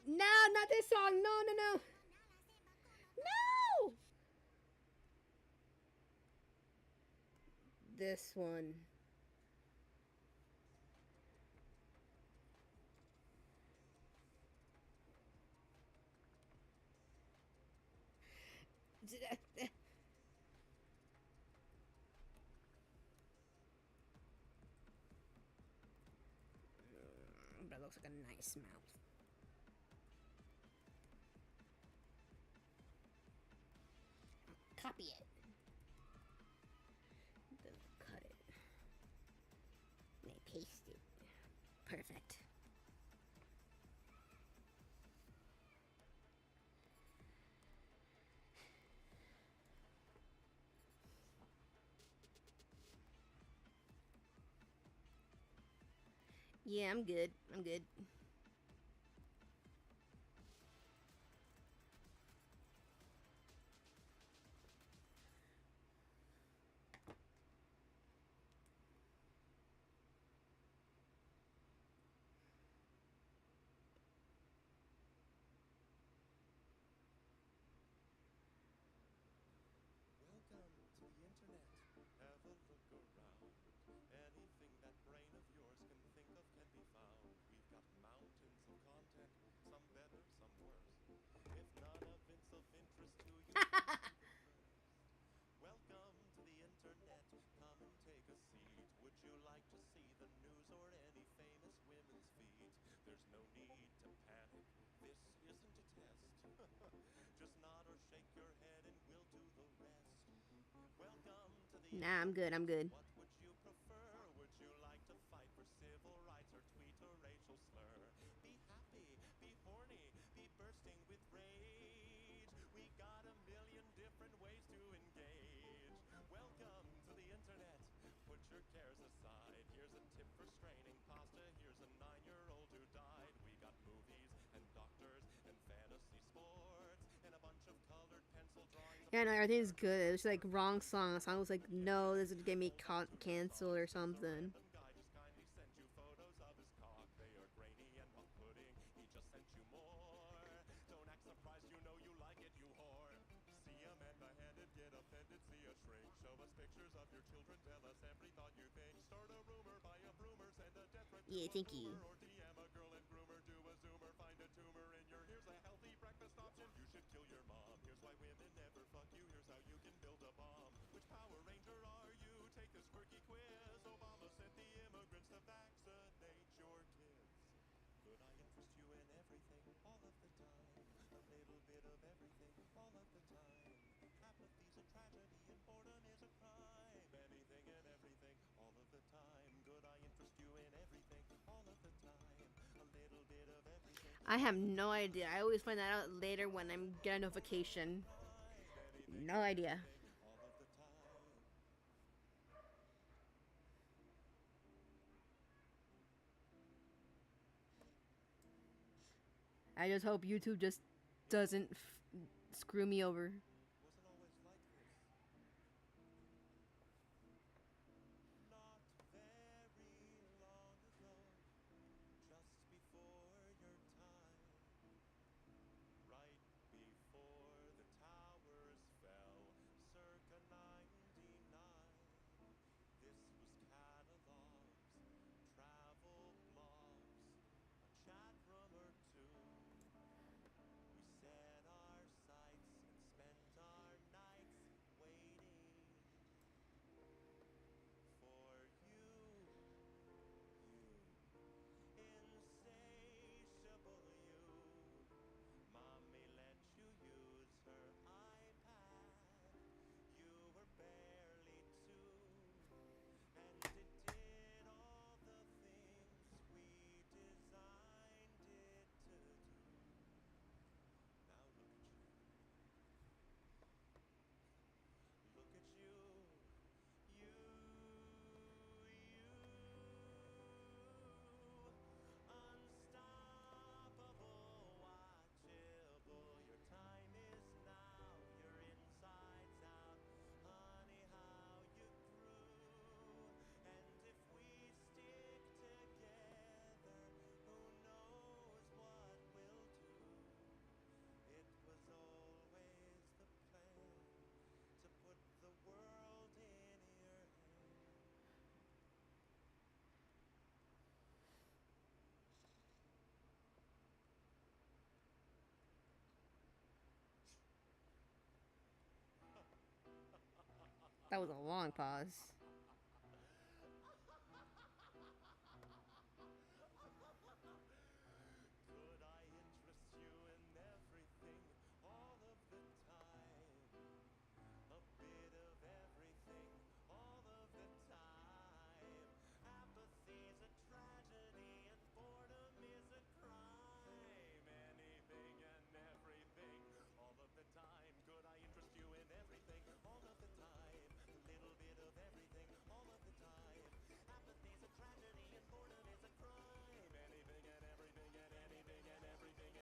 No, not this song. No, no, no. No! This one. But it looks like a nice mouth. Copy it. Then cut it. And I paste it. Perfect. Yeah, I'm good. I'm good. Welcome to the internet. Have a look around. Anything that brain of yours can think of can be found. We've got mountains of content, some better, some worse. If none of it's of interest to you, welcome to the internet. Come and take a seat. Would you like to see the news or any famous women's feet? There's no need to panic. This isn't a test. Just nod or shake your head and we'll do the rest. Welcome to the Nah, I'm good. I'm good. What would you prefer? Would you like to fight for civil rights or tweet a racial slur? Be happy, be horny, be bursting with rage. We got a million different ways to engage. Welcome to the internet. Put your cares aside. Here's a tip for straining pasta. Here's a 9-year-old who died. We got movies and doctors and fantasy sports and a bunch of colored pencil drawings. Yeah, no, everything's good. It was like wrong song. The song was like, no, this would get me canceled or something. Guy just kindly sent you photos of his cock. They are grainy and butt pudding. He just sent you more. Don't act surprised, you know you like it, you whore. See a man beheaded, get offended, see a shrink. Show us pictures of your children, tell us every thought you think. Start a rumor, buy a broomer, send a death threat to Yeah, a thank you. boomer, or DM a girl and groomer, do a zoomer, find a tumor in your. Here's a healthy breakfast option. You should kill your mom. Here's why women never fuck you. Here's how you can build a bomb. Which Power Ranger are you? Take this quirky quiz. Obama sent the immigrants to vaccinate your kids. Could I interest you in everything all of the time? A little bit of everything all of the time. Apathy's a tragedy and boredom is a crime. Anything and everything all of the time. Could I interest you in everything all of the time? A little bit of everything. I have no idea. I always find that out later when I'm get a notification. No idea. All of the time. I just hope YouTube just doesn't screw me over. Wasn't always like this. Not very long ago, just before your time, right before the towers fell, circa 99. This was catalogs, travel blogs, a chat room or two. We set our sights and spent That was a long pause.